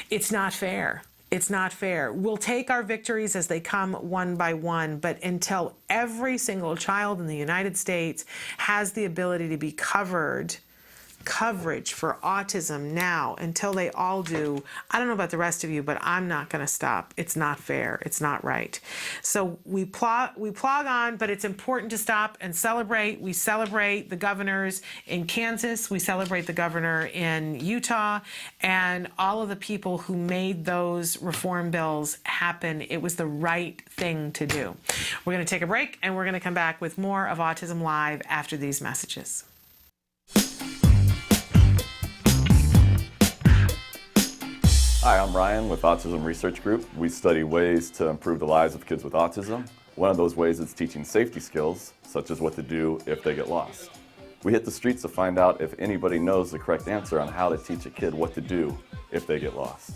it's not fair. It's not fair. We'll take our victories as they come one by one, but until every single child in the United States has the ability to be coverage for autism now, until they all do, I don't know about the rest of you, but I'm not going to stop. It's not fair. It's not right. So we plod on, but it's important to stop and celebrate. We celebrate the governors in Kansas. We celebrate the governor in Utah, and all of the people who made those reform bills happen. It was the right thing to do. We're going to take a break, and we're going to come back with more of Autism Live after these messages. Hi, I'm Ryan with Autism Research Group. We study ways to improve the lives of kids with autism. One of those ways is teaching safety skills, such as what to do if they get lost. We hit the streets to find out if anybody knows the correct answer on how to teach a kid what to do if they get lost.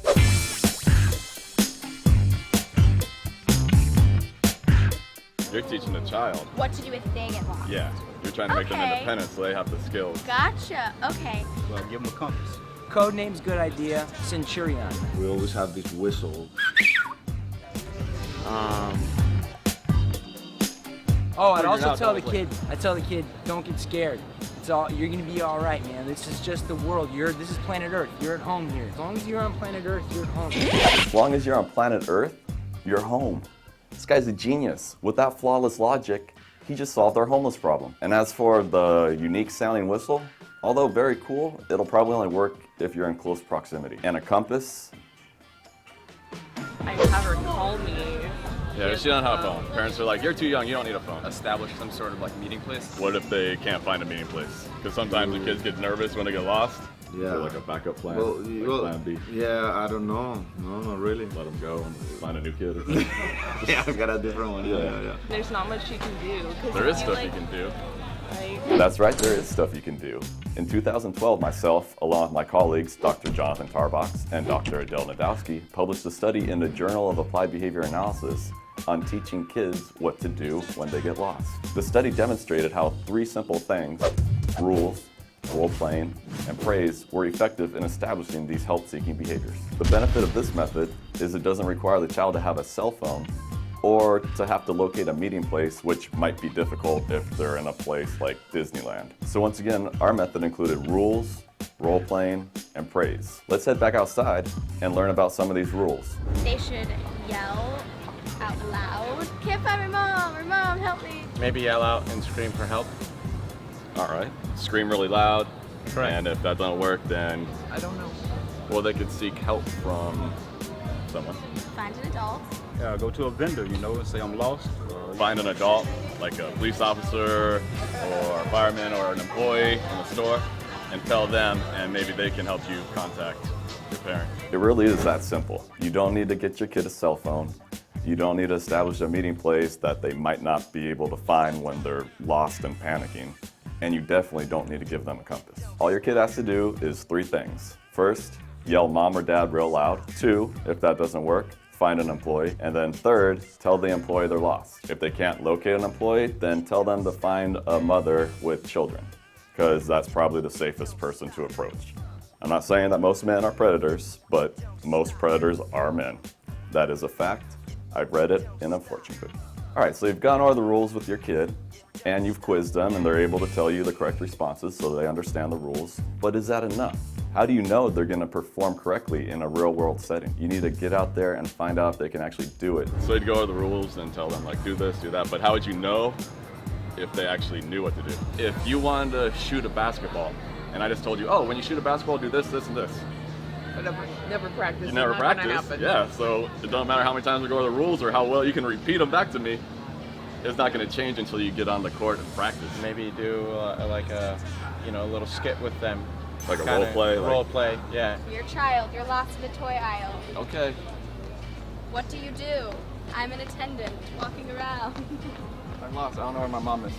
You're teaching a child. What to do if they get lost? Yeah, you're trying to make them Okay. independent so they have the skills. Gotcha. Okay. Well, give them a compass. Code name's good idea. Centurion. We always have this whistle. Oh, I'd Figure it also out, tell the don't kid, don't get scared. You're gonna be all right, man. This is just the world. This is planet Earth. You're at home here. As long as you're on planet Earth, you're at home. As long as you're on planet Earth, you're home. This guy's a genius. With that flawless logic, he just solved our homeless problem. And as for the unique sounding whistle, although very cool, it'll probably only work if you're in close proximity. And a compass? I have her call me. Yeah, she don't have a phone. Parents are like, you're too young, you don't need a phone. Establish some sort of like meeting place. What if they can't find a meeting place? Because sometimes the kids get nervous when they get lost. Yeah. So like a backup plan, Well, plan B. Yeah, I don't know. No, not really. Let them go and find a new kid or something. Yeah, I've got a different one. Yeah. There's not much you can do. There is stuff you can do. Like, That's right, there is stuff you can do. In 2012, myself, along with my colleagues, Dr. Jonathan Tarbox and Dr. Adel Najdowski, published a study in the Journal of Applied Behavior Analysis on teaching kids what to do when they get lost. The study demonstrated how 3 simple things, rules, role-playing, and praise, were effective in establishing these help-seeking behaviors. The benefit of this method is it doesn't require the child to have a cell phone or to have to locate a meeting place, which might be difficult if they're in a place like Disneyland. So once again, our method included rules, role-playing, and praise. Let's head back outside and learn about some of these rules. They should yell out loud. Can't find my mom, help me. Maybe yell out and scream for help. All right, scream really loud, and if that doesn't work, then I don't know. well, they could seek help from someone. Find an adult. Yeah, go to a vendor, and say I'm lost. Find an adult, like a police officer or a fireman or an employee in the store, and tell them, and maybe they can help you contact your parent. It really is that simple. You don't need to get your kid a cell phone. You don't need to establish a meeting place that they might not be able to find when they're lost and panicking. And you definitely don't need to give them a compass. All your kid has to do is 3 things. First, yell mom or dad real loud. 2, if that doesn't work, find an employee. And then 3rd, tell the employee they're lost. If they can't locate an employee, then tell them to find a mother with children, because that's probably the safest person to approach. I'm not saying that most men are predators, but most predators are men. That is a fact. I've read it in a fortune cookie. All right, so you've gone over the rules with your kid, and you've quizzed them, and they're able to tell you the correct responses so they understand the rules. But is that enough? How do you know they're gonna perform correctly in a real-world setting? You need to get out there and find out if they can actually do it. So you'd go over the rules and tell them, like, do this, do that, but how would you know if they actually knew what to do? If you wanted to shoot a basketball, and I just told you, oh, when you shoot a basketball, do this, this, and this. I never practiced. You never practice, yeah, so it don't matter how many times we go over the rules or how well you can repeat them back to me. It's not going to change until you get on the court and practice. Maybe do like a little skit with them. Like a role play? Role play, yeah. Your child, you're lost in the toy aisle. Okay. What do you do? I'm an attendant walking around. I'm lost. I don't know where my mom is.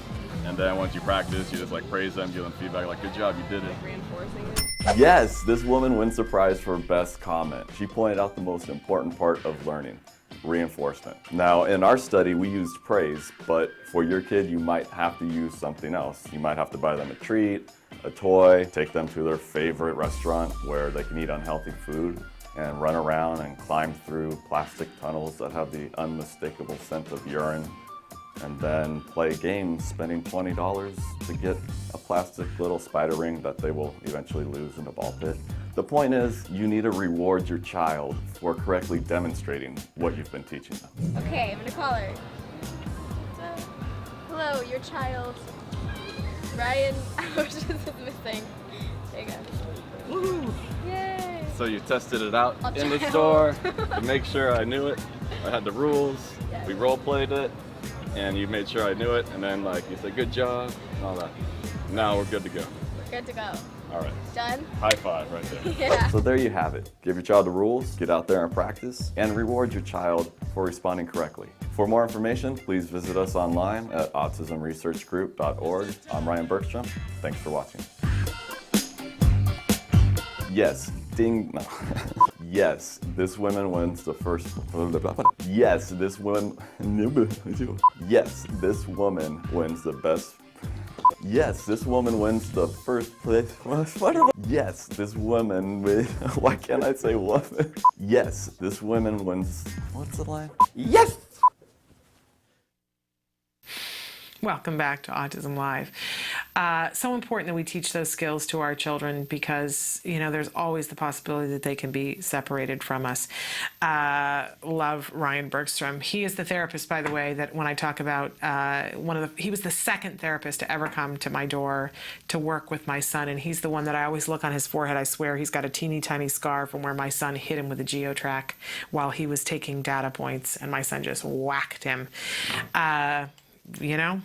And then once you practice, you just like praise them, give them feedback, like, good job, you did it. Reinforcing it. Yes, this woman wins the prize for best comment. She pointed out the most important part of learning, reinforcement. Now, in our study, we used praise, but for your kid, you might have to use something else. You might have to buy them a treat, a toy, take them to their favorite restaurant where they can eat unhealthy food and run around and climb through plastic tunnels that have the unmistakable scent of urine, and then play games spending $20 to get a plastic little spider ring that they will eventually lose in a ball pit. The point is, you need to reward your child for correctly demonstrating what you've been teaching them. Okay, I'm gonna call her. Hello, your child, Ryan Autism is missing. There you go. Woohoo! Yay! So you tested it out I'll in the try. store to make sure I knew it. I had the rules, Yes. we role played it, and you made sure I knew it, and then like you said, good job, and all that. Now we're good to go. We're good to go. All right. Done? High five right there. Yeah. So there you have it. Give your child the rules, get out there and practice, and reward your child for responding correctly. For more information, please visit us online at autismresearchgroup.org. I'm Ryan Bergstrom. Thanks for watching. Yes, ding, no. Yes, this woman wins the first, yes, this woman, yes, this woman wins the best, yes, this woman wins the first place, yes, this woman wins, why can't I say woman? Yes, this woman wins, what's the line? Yes! Welcome back to Autism Live. So important that we teach those skills to our children because, you know, there's always the possibility that they can be separated from us. Love Ryan Bergstrom. He is the therapist, by the way, that when I talk about he was the second therapist to ever come to my door to work with my son, and he's the one that I always look on his forehead. I swear he's got a teeny tiny scar from where my son hit him with a geotrack while he was taking data points, and my son just whacked him. You know?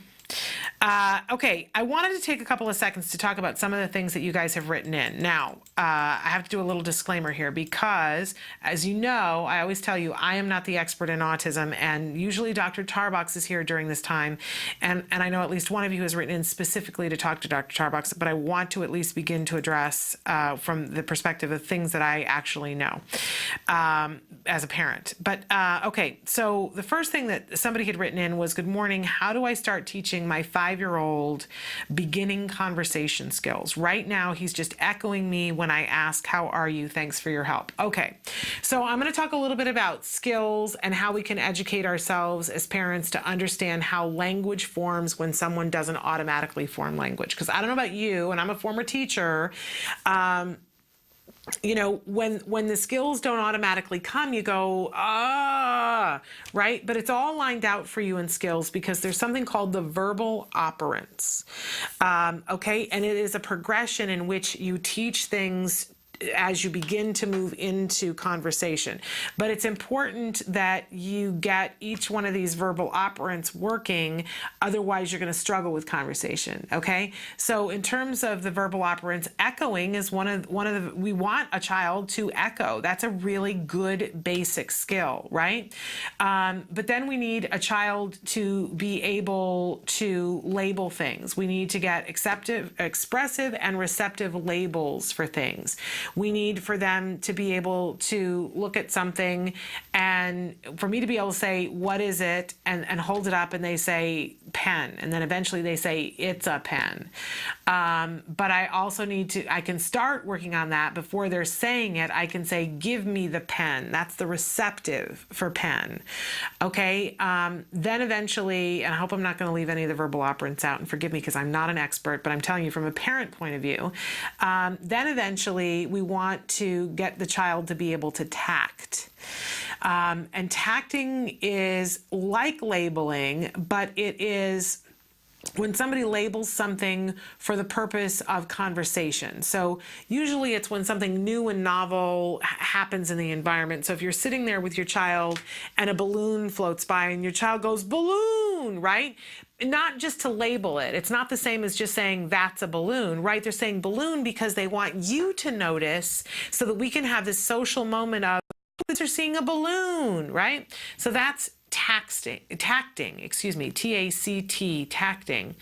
Okay, I wanted to take a couple of seconds to talk about some of the things that you guys have written in. Now, I have to do a little disclaimer here because, as you know, I always tell you I am not the expert in autism, and usually Dr. Tarbox is here during this time, and I know at least one of you has written in specifically to talk to Dr. Tarbox, but I want to at least begin to address from the perspective of things that I actually know as a parent. But, okay, so the first thing that somebody had written in was, good morning, how do I start teaching my 5-year-old beginning conversation skills? Right now, he's just echoing me when I ask, how are you? Thanks for your help. Okay, so I'm going to talk a little bit about skills and how we can educate ourselves as parents to understand how language forms when someone doesn't automatically form language. Because I don't know about you, and I'm a former teacher, you know, when the skills don't automatically come, you go, right? But it's all lined out for you in skills because there's something called the verbal operants, okay? And it is a progression in which you teach things as you begin to move into conversation. But it's important that you get each one of these verbal operants working, otherwise you're going to struggle with conversation, okay? So in terms of the verbal operants, echoing is one of the, we want a child to echo. That's a really good basic skill, right? But then we need a child to be able to label things. We need to get expressive and receptive labels for things. We need for them to be able to look at something and for me to be able to say, what is it? And hold it up and they say pen. And then eventually they say, it's a pen. But I also need to, I can start working on that before they're saying it. I can say, give me the pen. That's the receptive for pen. Okay. Then eventually, and I hope I'm not going to leave any of the verbal operants out, and forgive me because I'm not an expert, but I'm telling you from a parent point of view, then eventually we want to get the child to be able to tact. And tacting is like labeling, but it is when somebody labels something for the purpose of conversation. So usually it's when something new and novel happens in the environment. So if you're sitting there with your child and a balloon floats by and your child goes, balloon, right? Not just to label it. It's not the same as just saying that's a balloon, right? They're saying balloon because they want you to notice so that we can have this social moment of, they're seeing a balloon, right? So that's tacting, T-A-C-T, tacting.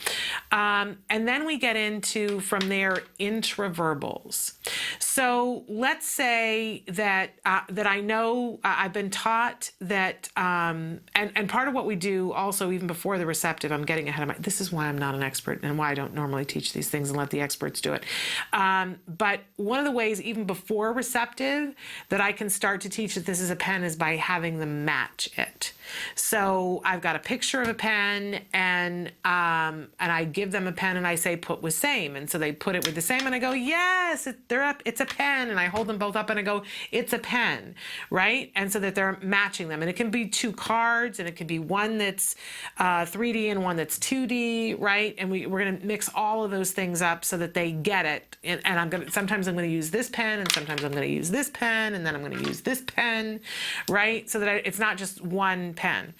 And then we get into, from there, intraverbals. So let's say that that I know, I've been taught that, and part of what we do also, even before the receptive, I'm getting ahead of my, this is why I'm not an expert and why I don't normally teach these things and let the experts do it. But one of the ways, even before receptive, that I can start to teach that this is a pen is by having them match it. So I've got a picture of a pen and I give them a pen and I say, put with same. And so they put it with the same and I go, yes, it's a pen. And I hold them both up and I go, it's a pen, right? And so that they're matching them. And it can be 2 cards and it can be one that's 3D and one that's 2D, right? And we're going to mix all of those things up so that they get it. And sometimes I'm going to use this pen and sometimes I'm going to use this pen and then I'm going to use this pen, right? So that it's not just one pen.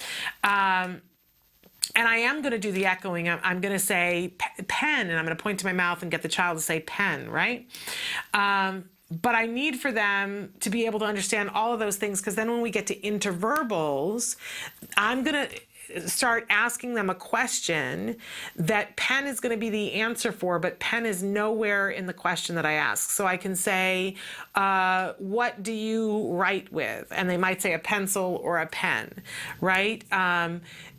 And I am going to do the echoing. I'm going to say pen, and I'm going to point to my mouth and get the child to say pen, right? But I need for them to be able to understand all of those things, because then when we get to interverbals, I'm going to start asking them a question that pen is going to be the answer for, but pen is nowhere in the question that I ask. So I can say, what do you write with? And they might say a pencil or a pen, right?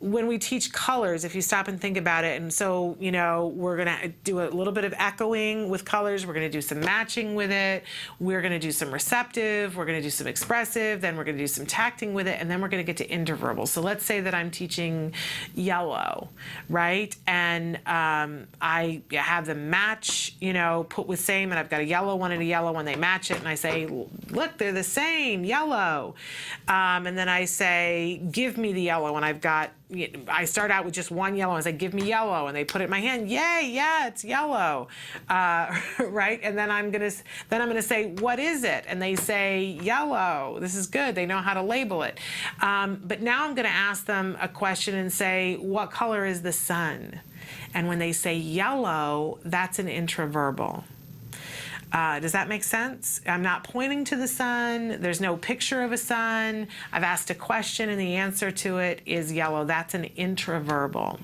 When we teach colors, if you stop and think about it, and so, you know, we're going to do a little bit of echoing with colors. We're going to do some matching with it. We're going to do some receptive. We're going to do some expressive. Then we're going to do some tacting with it. And then we're going to get to interverbal. So let's say that I'm teaching yellow, right? And I have them match, you know, put with same, and I've got a yellow one and a yellow one. They match it, and I say, look, they're the same, yellow. And then I say, give me the yellow, and I start out with just one yellow and say, give me yellow, and they put it in my hand. Yay, yeah, it's yellow, right? And then I'm gonna say, what is it? And they say, yellow. This is good. They know how to label it. But now I'm gonna ask them a question and say, what color is the sun? And when they say yellow, that's an intraverbal. Does that make sense? I'm not pointing to the sun. There's no picture of a sun. I've asked a question and the answer to it is yellow. That's an intraverbal.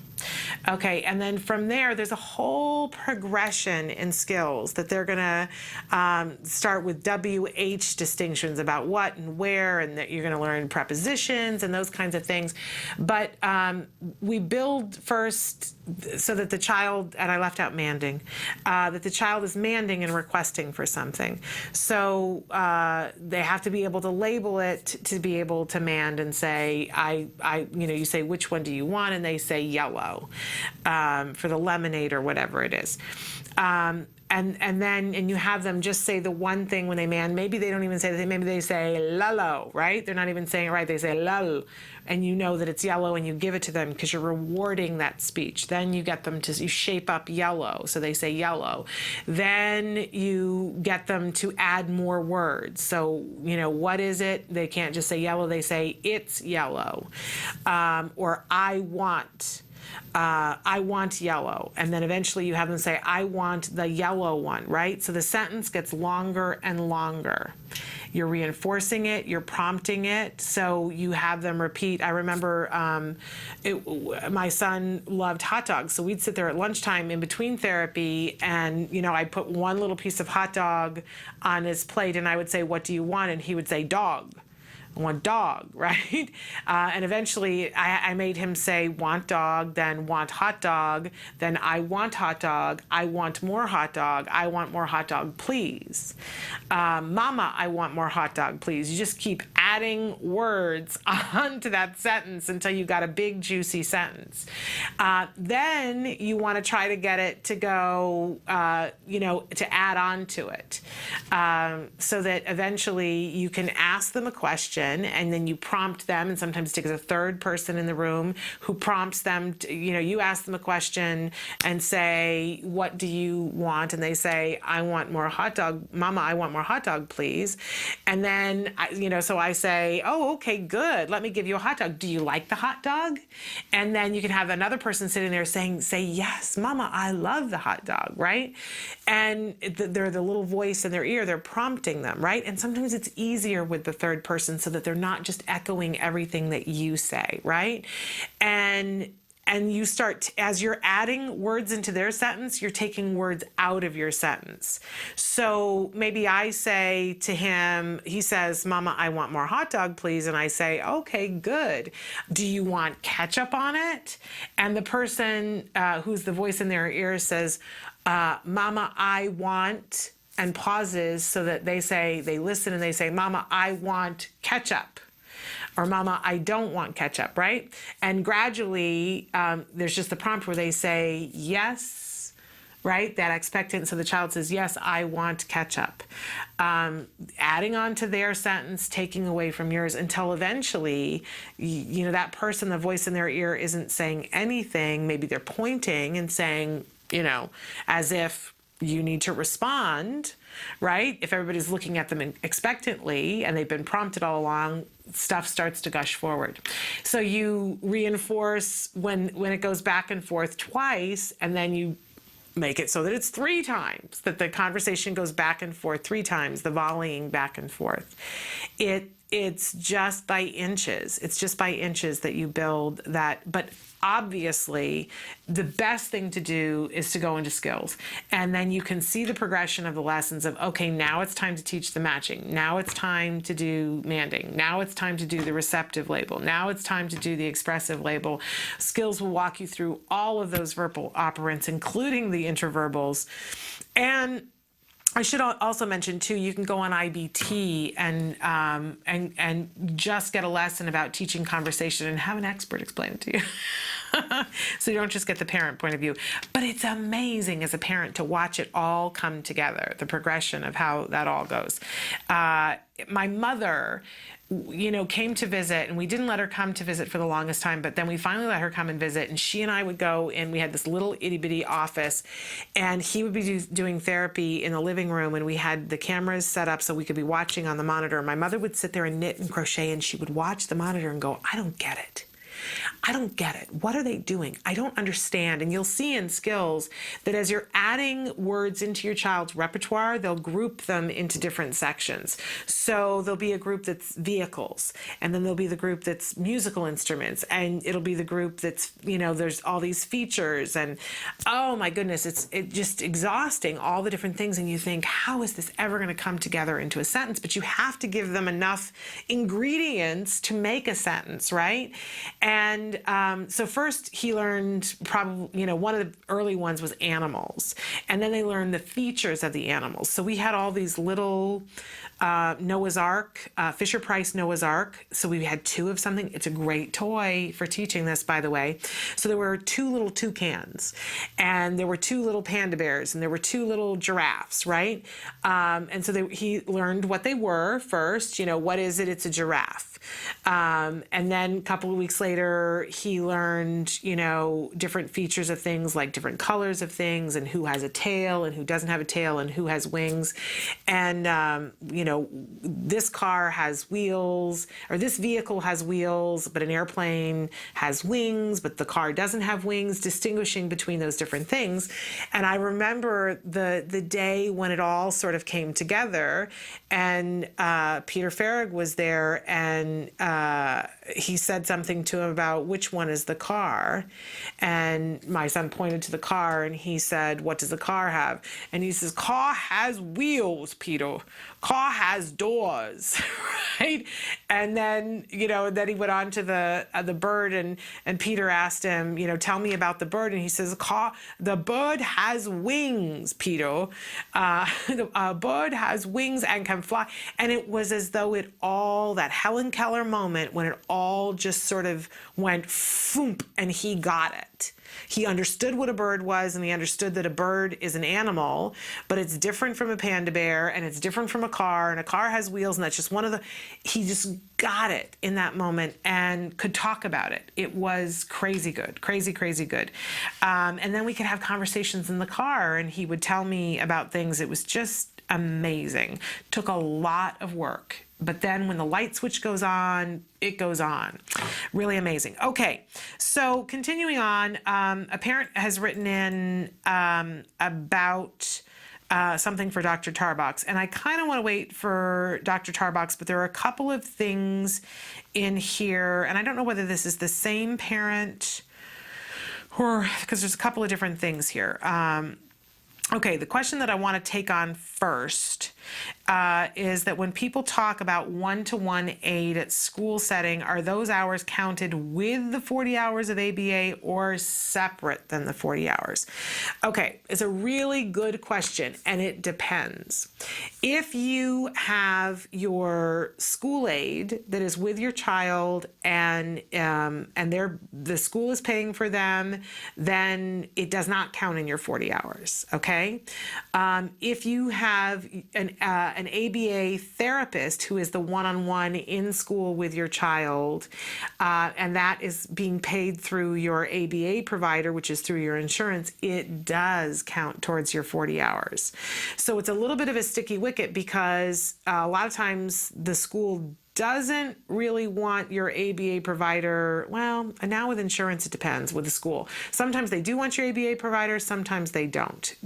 Okay, and then from there, there's a whole progression in skills that they're gonna start with WH distinctions about what and where, and that you're gonna learn prepositions and those kinds of things. But we build first so that the child, and I left out manding, that the child is manding and requesting for something. So they have to be able to label it to be able to mand and say, you say, which one do you want? And they say yellow. For the lemonade or whatever it is. And you have them just say the one thing when they man. Maybe they don't even say the thing. Maybe they say lalo, right? They're not even saying it right. They say lal, and you know that it's yellow, and you give it to them because you're rewarding that speech. Then you get them you shape up yellow, so they say yellow. Then you get them to add more words. So, you know, what is it? They can't just say yellow. They say it's yellow, or I want yellow. And then eventually you have them say, I want the yellow one, right? So the sentence gets longer and longer. You're reinforcing it, you're prompting it, so you have them repeat. I remember my son loved hot dogs, so we'd sit there at lunchtime in between therapy, and you know, I'd put one little piece of hot dog on his plate, and I would say, what do you want? And he would say, dog. Want dog, right? And eventually I made him say want dog, then want hot dog, then I want hot dog, I want more hot dog, I want more hot dog, please. Mama, I want more hot dog, please. You just keep adding words onto that sentence until you got a big juicy sentence. Then you want to try to get it to go, to add on to it, so that eventually you can ask them a question, and then you prompt them, and sometimes it takes a third person in the room who prompts them to, you ask them a question and say, what do you want? And they say, I want more hot dog. Mama, I want more hot dog, please. And then, so I say, oh, okay, good. Let me give you a hot dog. Do you like the hot dog? And then you can have another person sitting there say, yes, Mama, I love the hot dog, right? And they're the little voice in their ear, they're prompting them, right? And sometimes it's easier with the third person so that they're not just echoing everything that you say, right? And you start, as you're adding words into their sentence, you're taking words out of your sentence. So maybe I say to him, he says, Mama, I want more hot dog, please. And I say, okay, good. Do you want ketchup on it? And the person who's the voice in their ear says, Mama, I want, and pauses so that they listen and they say, Mama, I want ketchup. Or Mama, I don't want ketchup, right? And gradually, there's just the prompt where they say, yes, right? That expectant, so the child says, yes, I want ketchup. Adding on to their sentence, taking away from yours, until eventually, that person, the voice in their ear isn't saying anything. Maybe they're pointing and saying, as if you need to respond, right? If everybody's looking at them expectantly and they've been prompted all along, stuff starts to gush forward. So you reinforce when it goes back and forth twice, and then you make it so that it's 3 times, that the conversation goes back and forth 3 times, the volleying back and forth. It's just by inches. It's just by inches that you build that. But obviously, the best thing to do is to go into skills. And then you can see the progression of the lessons of, okay, now it's time to teach the matching. Now it's time to do manding. Now it's time to do the receptive label. Now it's time to do the expressive label. Skills will walk you through all of those verbal operants, including the interverbals. And I should also mention too, you can go on IBT and just get a lesson about teaching conversation and have an expert explain it to you. So you don't just get the parent point of view. But it's amazing as a parent to watch it all come together, the progression of how that all goes. My mother, came to visit, and we didn't let her come to visit for the longest time, but then we finally let her come and visit, and she and I would go in. We had this little itty-bitty office, and he would be doing therapy in the living room, and we had the cameras set up so we could be watching on the monitor. My mother would sit there and knit and crochet, and she would watch the monitor and go, I don't get it. I don't get it. What are they doing? I don't understand. And you'll see in skills that as you're adding words into your child's repertoire, they'll group them into different sections. So there'll be a group that's vehicles, and then there'll be the group that's musical instruments, and it'll be the group that's, there's all these features, and oh my goodness, it's just exhausting, all the different things. And you think, how is this ever going to come together into a sentence? But you have to give them enough ingredients to make a sentence, right? And so first he learned probably, one of the early ones was animals. And then they learned the features of the animals. So we had all these little Noah's Ark, Fisher-Price Noah's Ark. So we had 2 of something. It's a great toy for teaching this, by the way. So there were 2 little toucans, and there were 2 little panda bears, and there were 2 little giraffes, right? And so he learned what they were first. What is it? It's a giraffe. And then a couple of weeks later, he learned, different features of things, like different colors of things, and who has a tail and who doesn't have a tail and who has wings. And, this car has wheels, or this vehicle has wheels, but an airplane has wings, but the car doesn't have wings, distinguishing between those different things. And I remember the day when it all sort of came together, and Peter Farag was there, and he said something to him about which one is the car. And my son pointed to the car, and he said, what does the car have? And he says, car has wheels, Peter. Car has doors, right? And then, then he went on to the bird, and Peter asked him, tell me about the bird. And he says, the bird has wings, Peter. The bird has wings and can fly. And it was as though that Helen Keller moment when it all just sort of went foomp, and he got it. He understood what a bird was, and he understood that a bird is an animal, but it's different from a panda bear, and it's different from a car, and a car has wheels, and that's just one of he just got it in that moment and could talk about it. It was crazy good, crazy good. And then we could have conversations in the car, and he would tell me about things. It was just amazing. Took a lot of work. But then when the light switch goes on, it goes on. Really amazing. Okay, so continuing on, a parent has written in about something for Dr. Tarbox. And I kind of want to wait for Dr. Tarbox, but there are a couple of things in here, and I don't know whether this is the same parent or, because there's a couple of different things here. Okay, the question that I want to take on first is that when people talk about one-to-one aid at school setting, are those hours counted with the 40 hours of ABA or separate than the 40 hours? Okay, it's a really good question, and it depends. If you have your school aid that is with your child and the school is paying for them, then it does not count in your 40 hours, okay? If you have an ABA therapist who is the one-on-one in school with your child, and that is being paid through your ABA provider, which is through your insurance, it does count towards your 40 hours. So it's a little bit of a sticky wicket because a lot of times the school doesn't really want your ABA provider, well, now with insurance, it depends with the school. Sometimes they do want your ABA provider, sometimes they don't,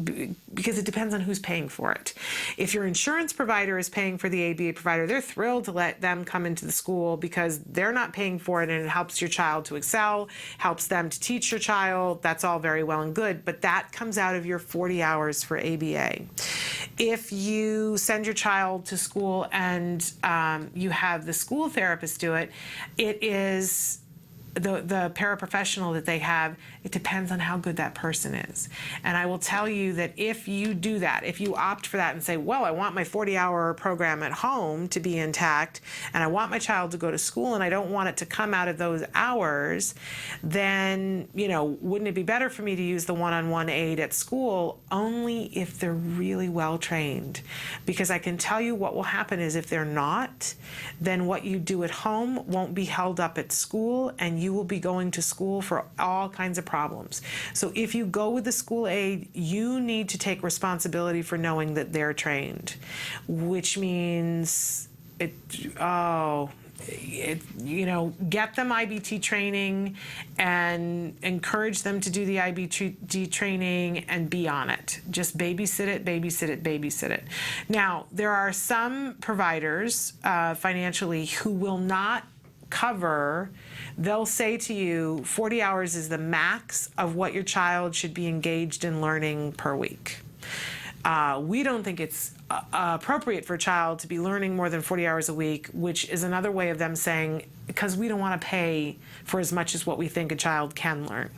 because it depends on who's paying for it. If your insurance provider is paying for the ABA provider, they're thrilled to let them come into the school because they're not paying for it and it helps your child to excel, helps them to teach your child. That's all very well and good, but that comes out of your 40 hours for ABA. If you send your child to school and you have the school therapist do it, it is the paraprofessional that they have, it depends on how good that person is. And I will tell you that if you do that, if you opt for that and say, well, I want my 40-hour program at home to be intact, and I want my child to go to school, and I don't want it to come out of those hours, then, wouldn't it be better for me to use the one-on-one aid at school only if they're really well trained? Because I can tell you what will happen is if they're not, then what you do at home won't be held up at school, and you will be going to school for all kinds of problems. So if you go with the school aide, you need to take responsibility for knowing that they're trained, which means get them IBT training and encourage them to do the IBT training and be on it. Just babysit it, babysit it, babysit it. Now, there are some providers financially who will not cover. They'll say to you 40 hours is the max of what your child should be engaged in learning per week. We don't think it's appropriate for a child to be learning more than 40 hours a week, which is another way of them saying, because we don't want to pay for as much as what we think a child can learn.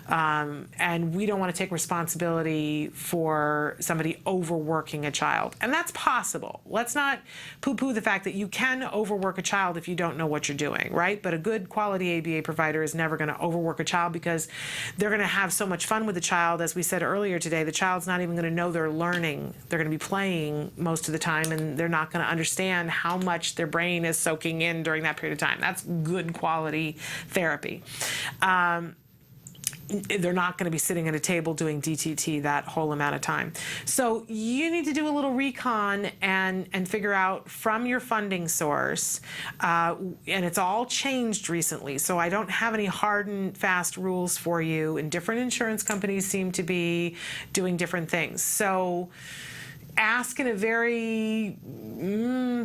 And we don't want to take responsibility for somebody overworking a child. And that's possible. Let's not poo-poo the fact that you can overwork a child if you don't know what you're doing, right? But a good quality ABA provider is never going to overwork a child because they're going to have so much fun with the child. As we said earlier today, the child's not even going to know they're learning. They're going to be playing most of the time, and they're not going to understand how much their brain is soaking in during that period of time. That's good quality therapy. They're not going to be sitting at a table doing DTT that whole amount of time. So you need to do a little recon and figure out from your funding source, and it's all changed recently, so I don't have any hard and fast rules for you, and different insurance companies seem to be doing different things. So ask in a very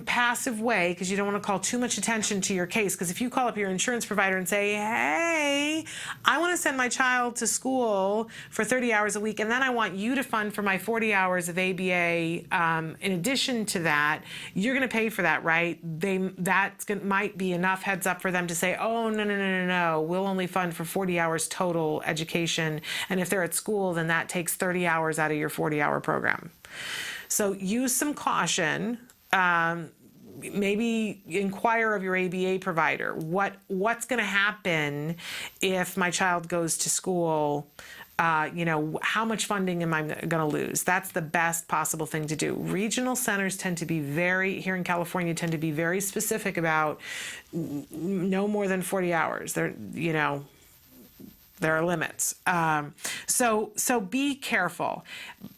passive way, because you don't want to call too much attention to your case. Because if you call up your insurance provider and say, hey, I want to send my child to school for 30 hours a week, and then I want you to fund for my 40 hours of ABA, in addition to that, you're going to pay for that, right? Might be enough heads up for them to say, oh, no, we'll only fund for 40 hours total education. And if they're at school, then that takes 30 hours out of your 40-hour program. So use some caution. Maybe inquire of your ABA provider. What's going to happen if my child goes to school? How much funding am I going to lose? That's the best possible thing to do. Regional centers tend to be here in California, tend to be very specific about no more than 40 hours. There are limits. So be careful.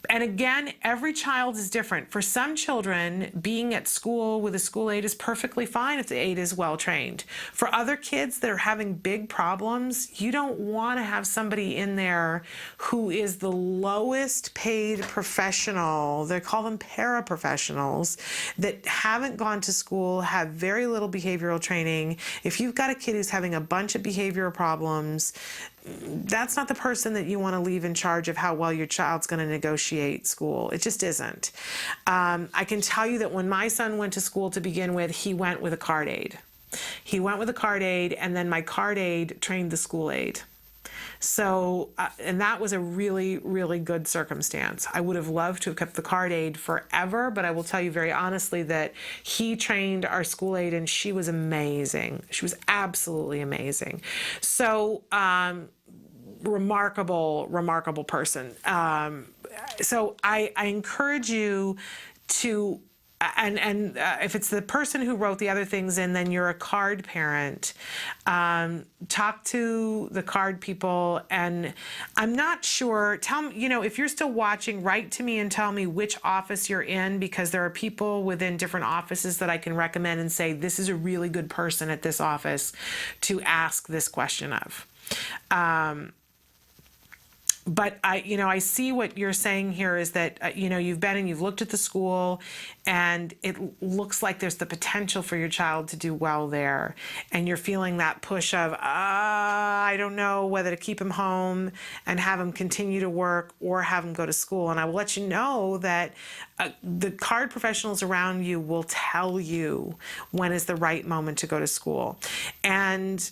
And again, every child is different. For some children, being at school with a school aide is perfectly fine if the aide is well trained. For other kids that are having big problems, you don't want to have somebody in there who is the lowest paid professional. They call them paraprofessionals that haven't gone to school, have very little behavioral training. If you've got a kid who's having a bunch of behavioral problems, that's not the person that you want to leave in charge of how well your child's going to negotiate school. It just isn't. I can tell you that when my son went to school to begin with, he went with a card aide. And then my card aide trained the school aide. So, and that was a really, really good circumstance. I would have loved to have kept the card aide forever, but I will tell you very honestly that he trained our school aide and she was amazing. She was absolutely amazing. So, remarkable person. So I encourage you to and if it's the person who wrote the other things in, then you're a card parent. Talk to the card people, and I'm not sure. Tell me, if you're still watching, write to me and tell me which office you're in, because there are people within different offices that I can recommend and say, this is a really good person at this office to ask this question of. But I see what you're saying here is that, you've been and you've looked at the school, and it looks like there's the potential for your child to do well there. And you're feeling that push of, I don't know whether to keep him home and have him continue to work or have him go to school. And I will let you know that the card professionals around you will tell you when is the right moment to go to school. And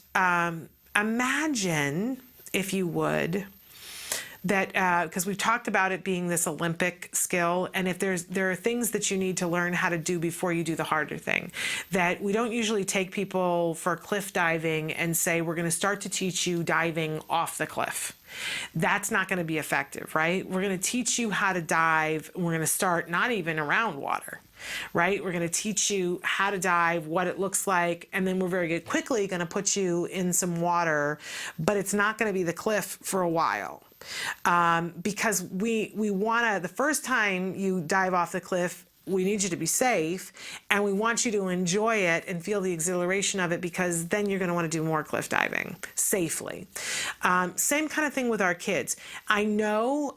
imagine, if you would, that because we've talked about it being this Olympic skill, and if there are things that you need to learn how to do before you do the harder thing, that we don't usually take people for cliff diving and say, we're going to start to teach you diving off the cliff. That's not going to be effective, right? We're going to teach you how to dive. We're going to start not even around water, right? We're going to teach you how to dive, what it looks like, and then we're very quickly going to put you in some water, but it's not going to be the cliff for a while. Because we want to, the first time you dive off the cliff, we need you to be safe, and we want you to enjoy it and feel the exhilaration of it, because then you're going to want to do more cliff diving safely. Same kind of thing with our kids. I know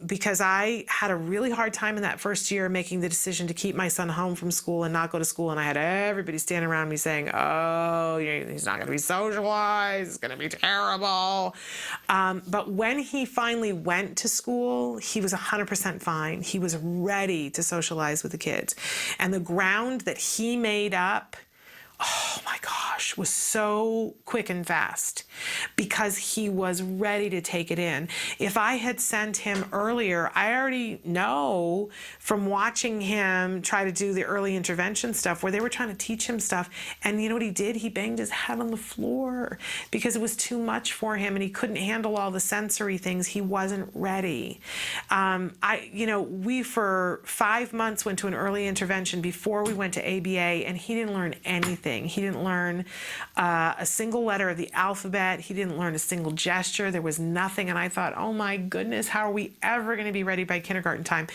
because I had a really hard time in that first year making the decision to keep my son home from school and not go to school, and I had everybody standing around me saying, oh, he's not going to be socialized, it's going to be terrible. But when he finally went to school, he was 100% fine. He was ready to socialize with the kids. And the ground that he made up, oh my gosh, was so quick and fast because he was ready to take it in. If I had sent him earlier, I already know from watching him try to do the early intervention stuff where they were trying to teach him stuff, and you know what he did? He banged his head on the floor because it was too much for him and he couldn't handle all the sensory things. He wasn't ready. We for 5 months went to an early intervention before we went to ABA, and he didn't learn anything. He didn't learn a single letter of the alphabet. He didn't learn a single gesture. There was nothing. And I thought, oh my goodness, how are we ever going to be ready by kindergarten time?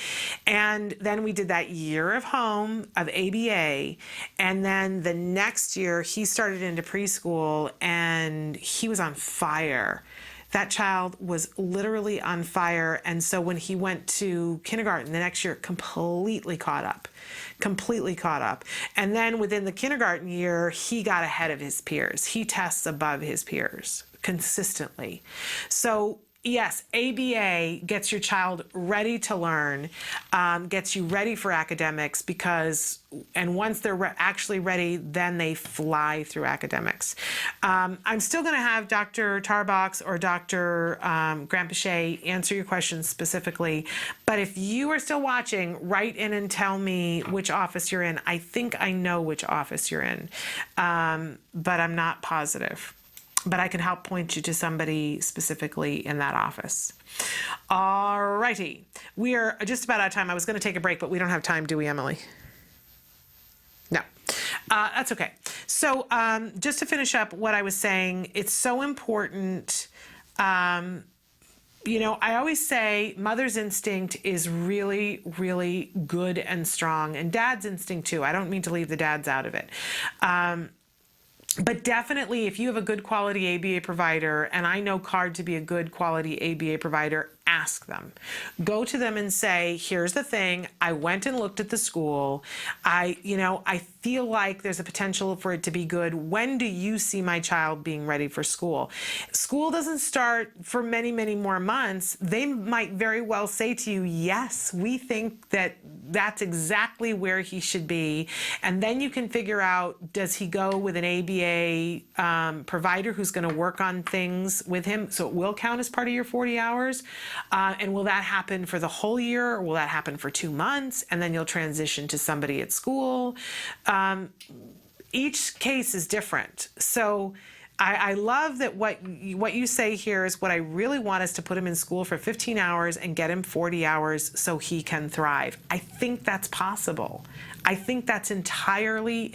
And then we did that year of home of ABA. And then the next year he started into preschool, and he was on fire. That child was literally on fire. And so when he went to kindergarten the next year, completely caught up. And then within the kindergarten year, he got ahead of his peers. He tests above his peers consistently. So yes, ABA gets your child ready to learn, gets you ready for academics, and once they're actually ready, then they fly through academics. I'm still going to have Dr. Tarbox or Dr. Grandpichet answer your questions specifically, but if you are still watching, write in and tell me which office you're in. I think I know which office you're in, but I'm not positive. But I can help point you to somebody specifically in that office. All righty. We are just about out of time. I was going to take a break, but we don't have time, do we, Emily? No. That's okay. So just to finish up what I was saying, it's so important. I always say mother's instinct is really, really good and strong, and dad's instinct too. I don't mean to leave the dads out of it. But definitely, if you have a good quality ABA provider, and I know CARD to be a good quality ABA provider, ask them. Go to them and say, here's the thing. I went and looked at the school. I feel like there's a potential for it to be good. When do you see my child being ready for school? School doesn't start for many, many more months. They might very well say to you, yes, we think that that's exactly where he should be. And then you can figure out, does he go with an ABA provider who's going to work on things with him? So it will count as part of your 40 hours. And will that happen for the whole year, or will that happen for 2 months, and then you'll transition to somebody at school? Each case is different. So I love that what you say here is what I really want is to put him in school for 15 hours and get him 40 hours so he can thrive. I think that's possible. I think that's entirely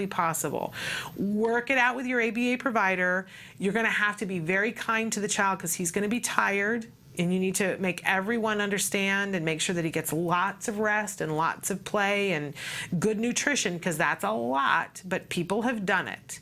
possible. Work it out with your ABA provider. You're going to have to be very kind to the child because he's going to be tired. And you need to make everyone understand and make sure that he gets lots of rest and lots of play and good nutrition, because that's a lot, but people have done it.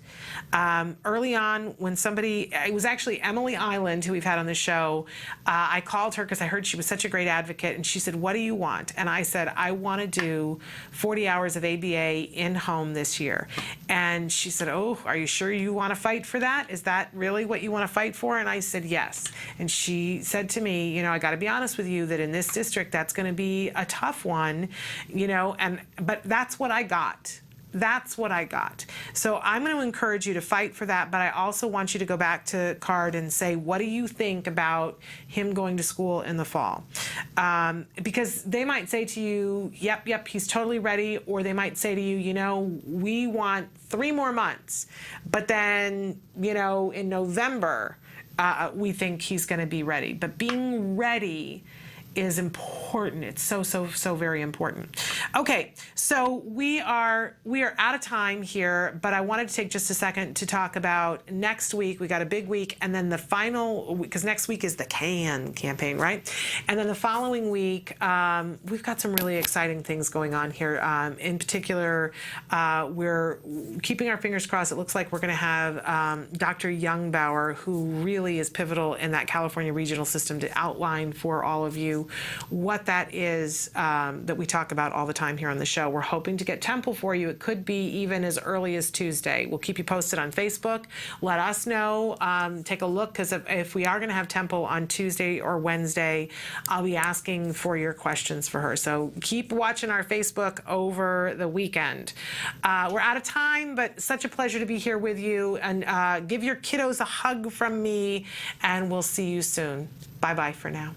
Early on, when it was actually Emily Island, who we've had on the show, I called her because I heard she was such a great advocate, and she said, what do you want? And I said, I want to do 40 hours of ABA in-home this year. And she said, oh, are you sure you want to fight for that? Is that really what you want to fight for? And I said, yes. And she said to me, I got to be honest with you that in this district, that's going to be a tough one, but that's what I got. That's what I got. So I'm going to encourage you to fight for that, but I also want you to go back to CARD and say, what do you think about him going to school in the fall? Because they might say to you, yep, he's totally ready, or they might say to you, we want 3 more months, but then, in November, we think he's going to be ready. But being ready is important. It's so very important. Okay, so we are out of time here, but I wanted to take just a second to talk about next week. We got a big week, and then the final, because next week is the CAN campaign, right? And then the following week, we've got some really exciting things going on here. In particular, we're keeping our fingers crossed. It looks like we're going to have Dr. Youngbauer, who really is pivotal in that California regional system, to outline for all of you what that is that we talk about all the time here on the show. We're hoping to get Temple for you. It could be even as early as Tuesday. We'll keep you posted on Facebook. Let us know. Take a look, because if we are going to have Temple on Tuesday or Wednesday, I'll be asking for your questions for her. So keep watching our Facebook over the weekend. We're out of time, but such a pleasure to be here with you. And give your kiddos a hug from me, and we'll see you soon. Bye-bye for now.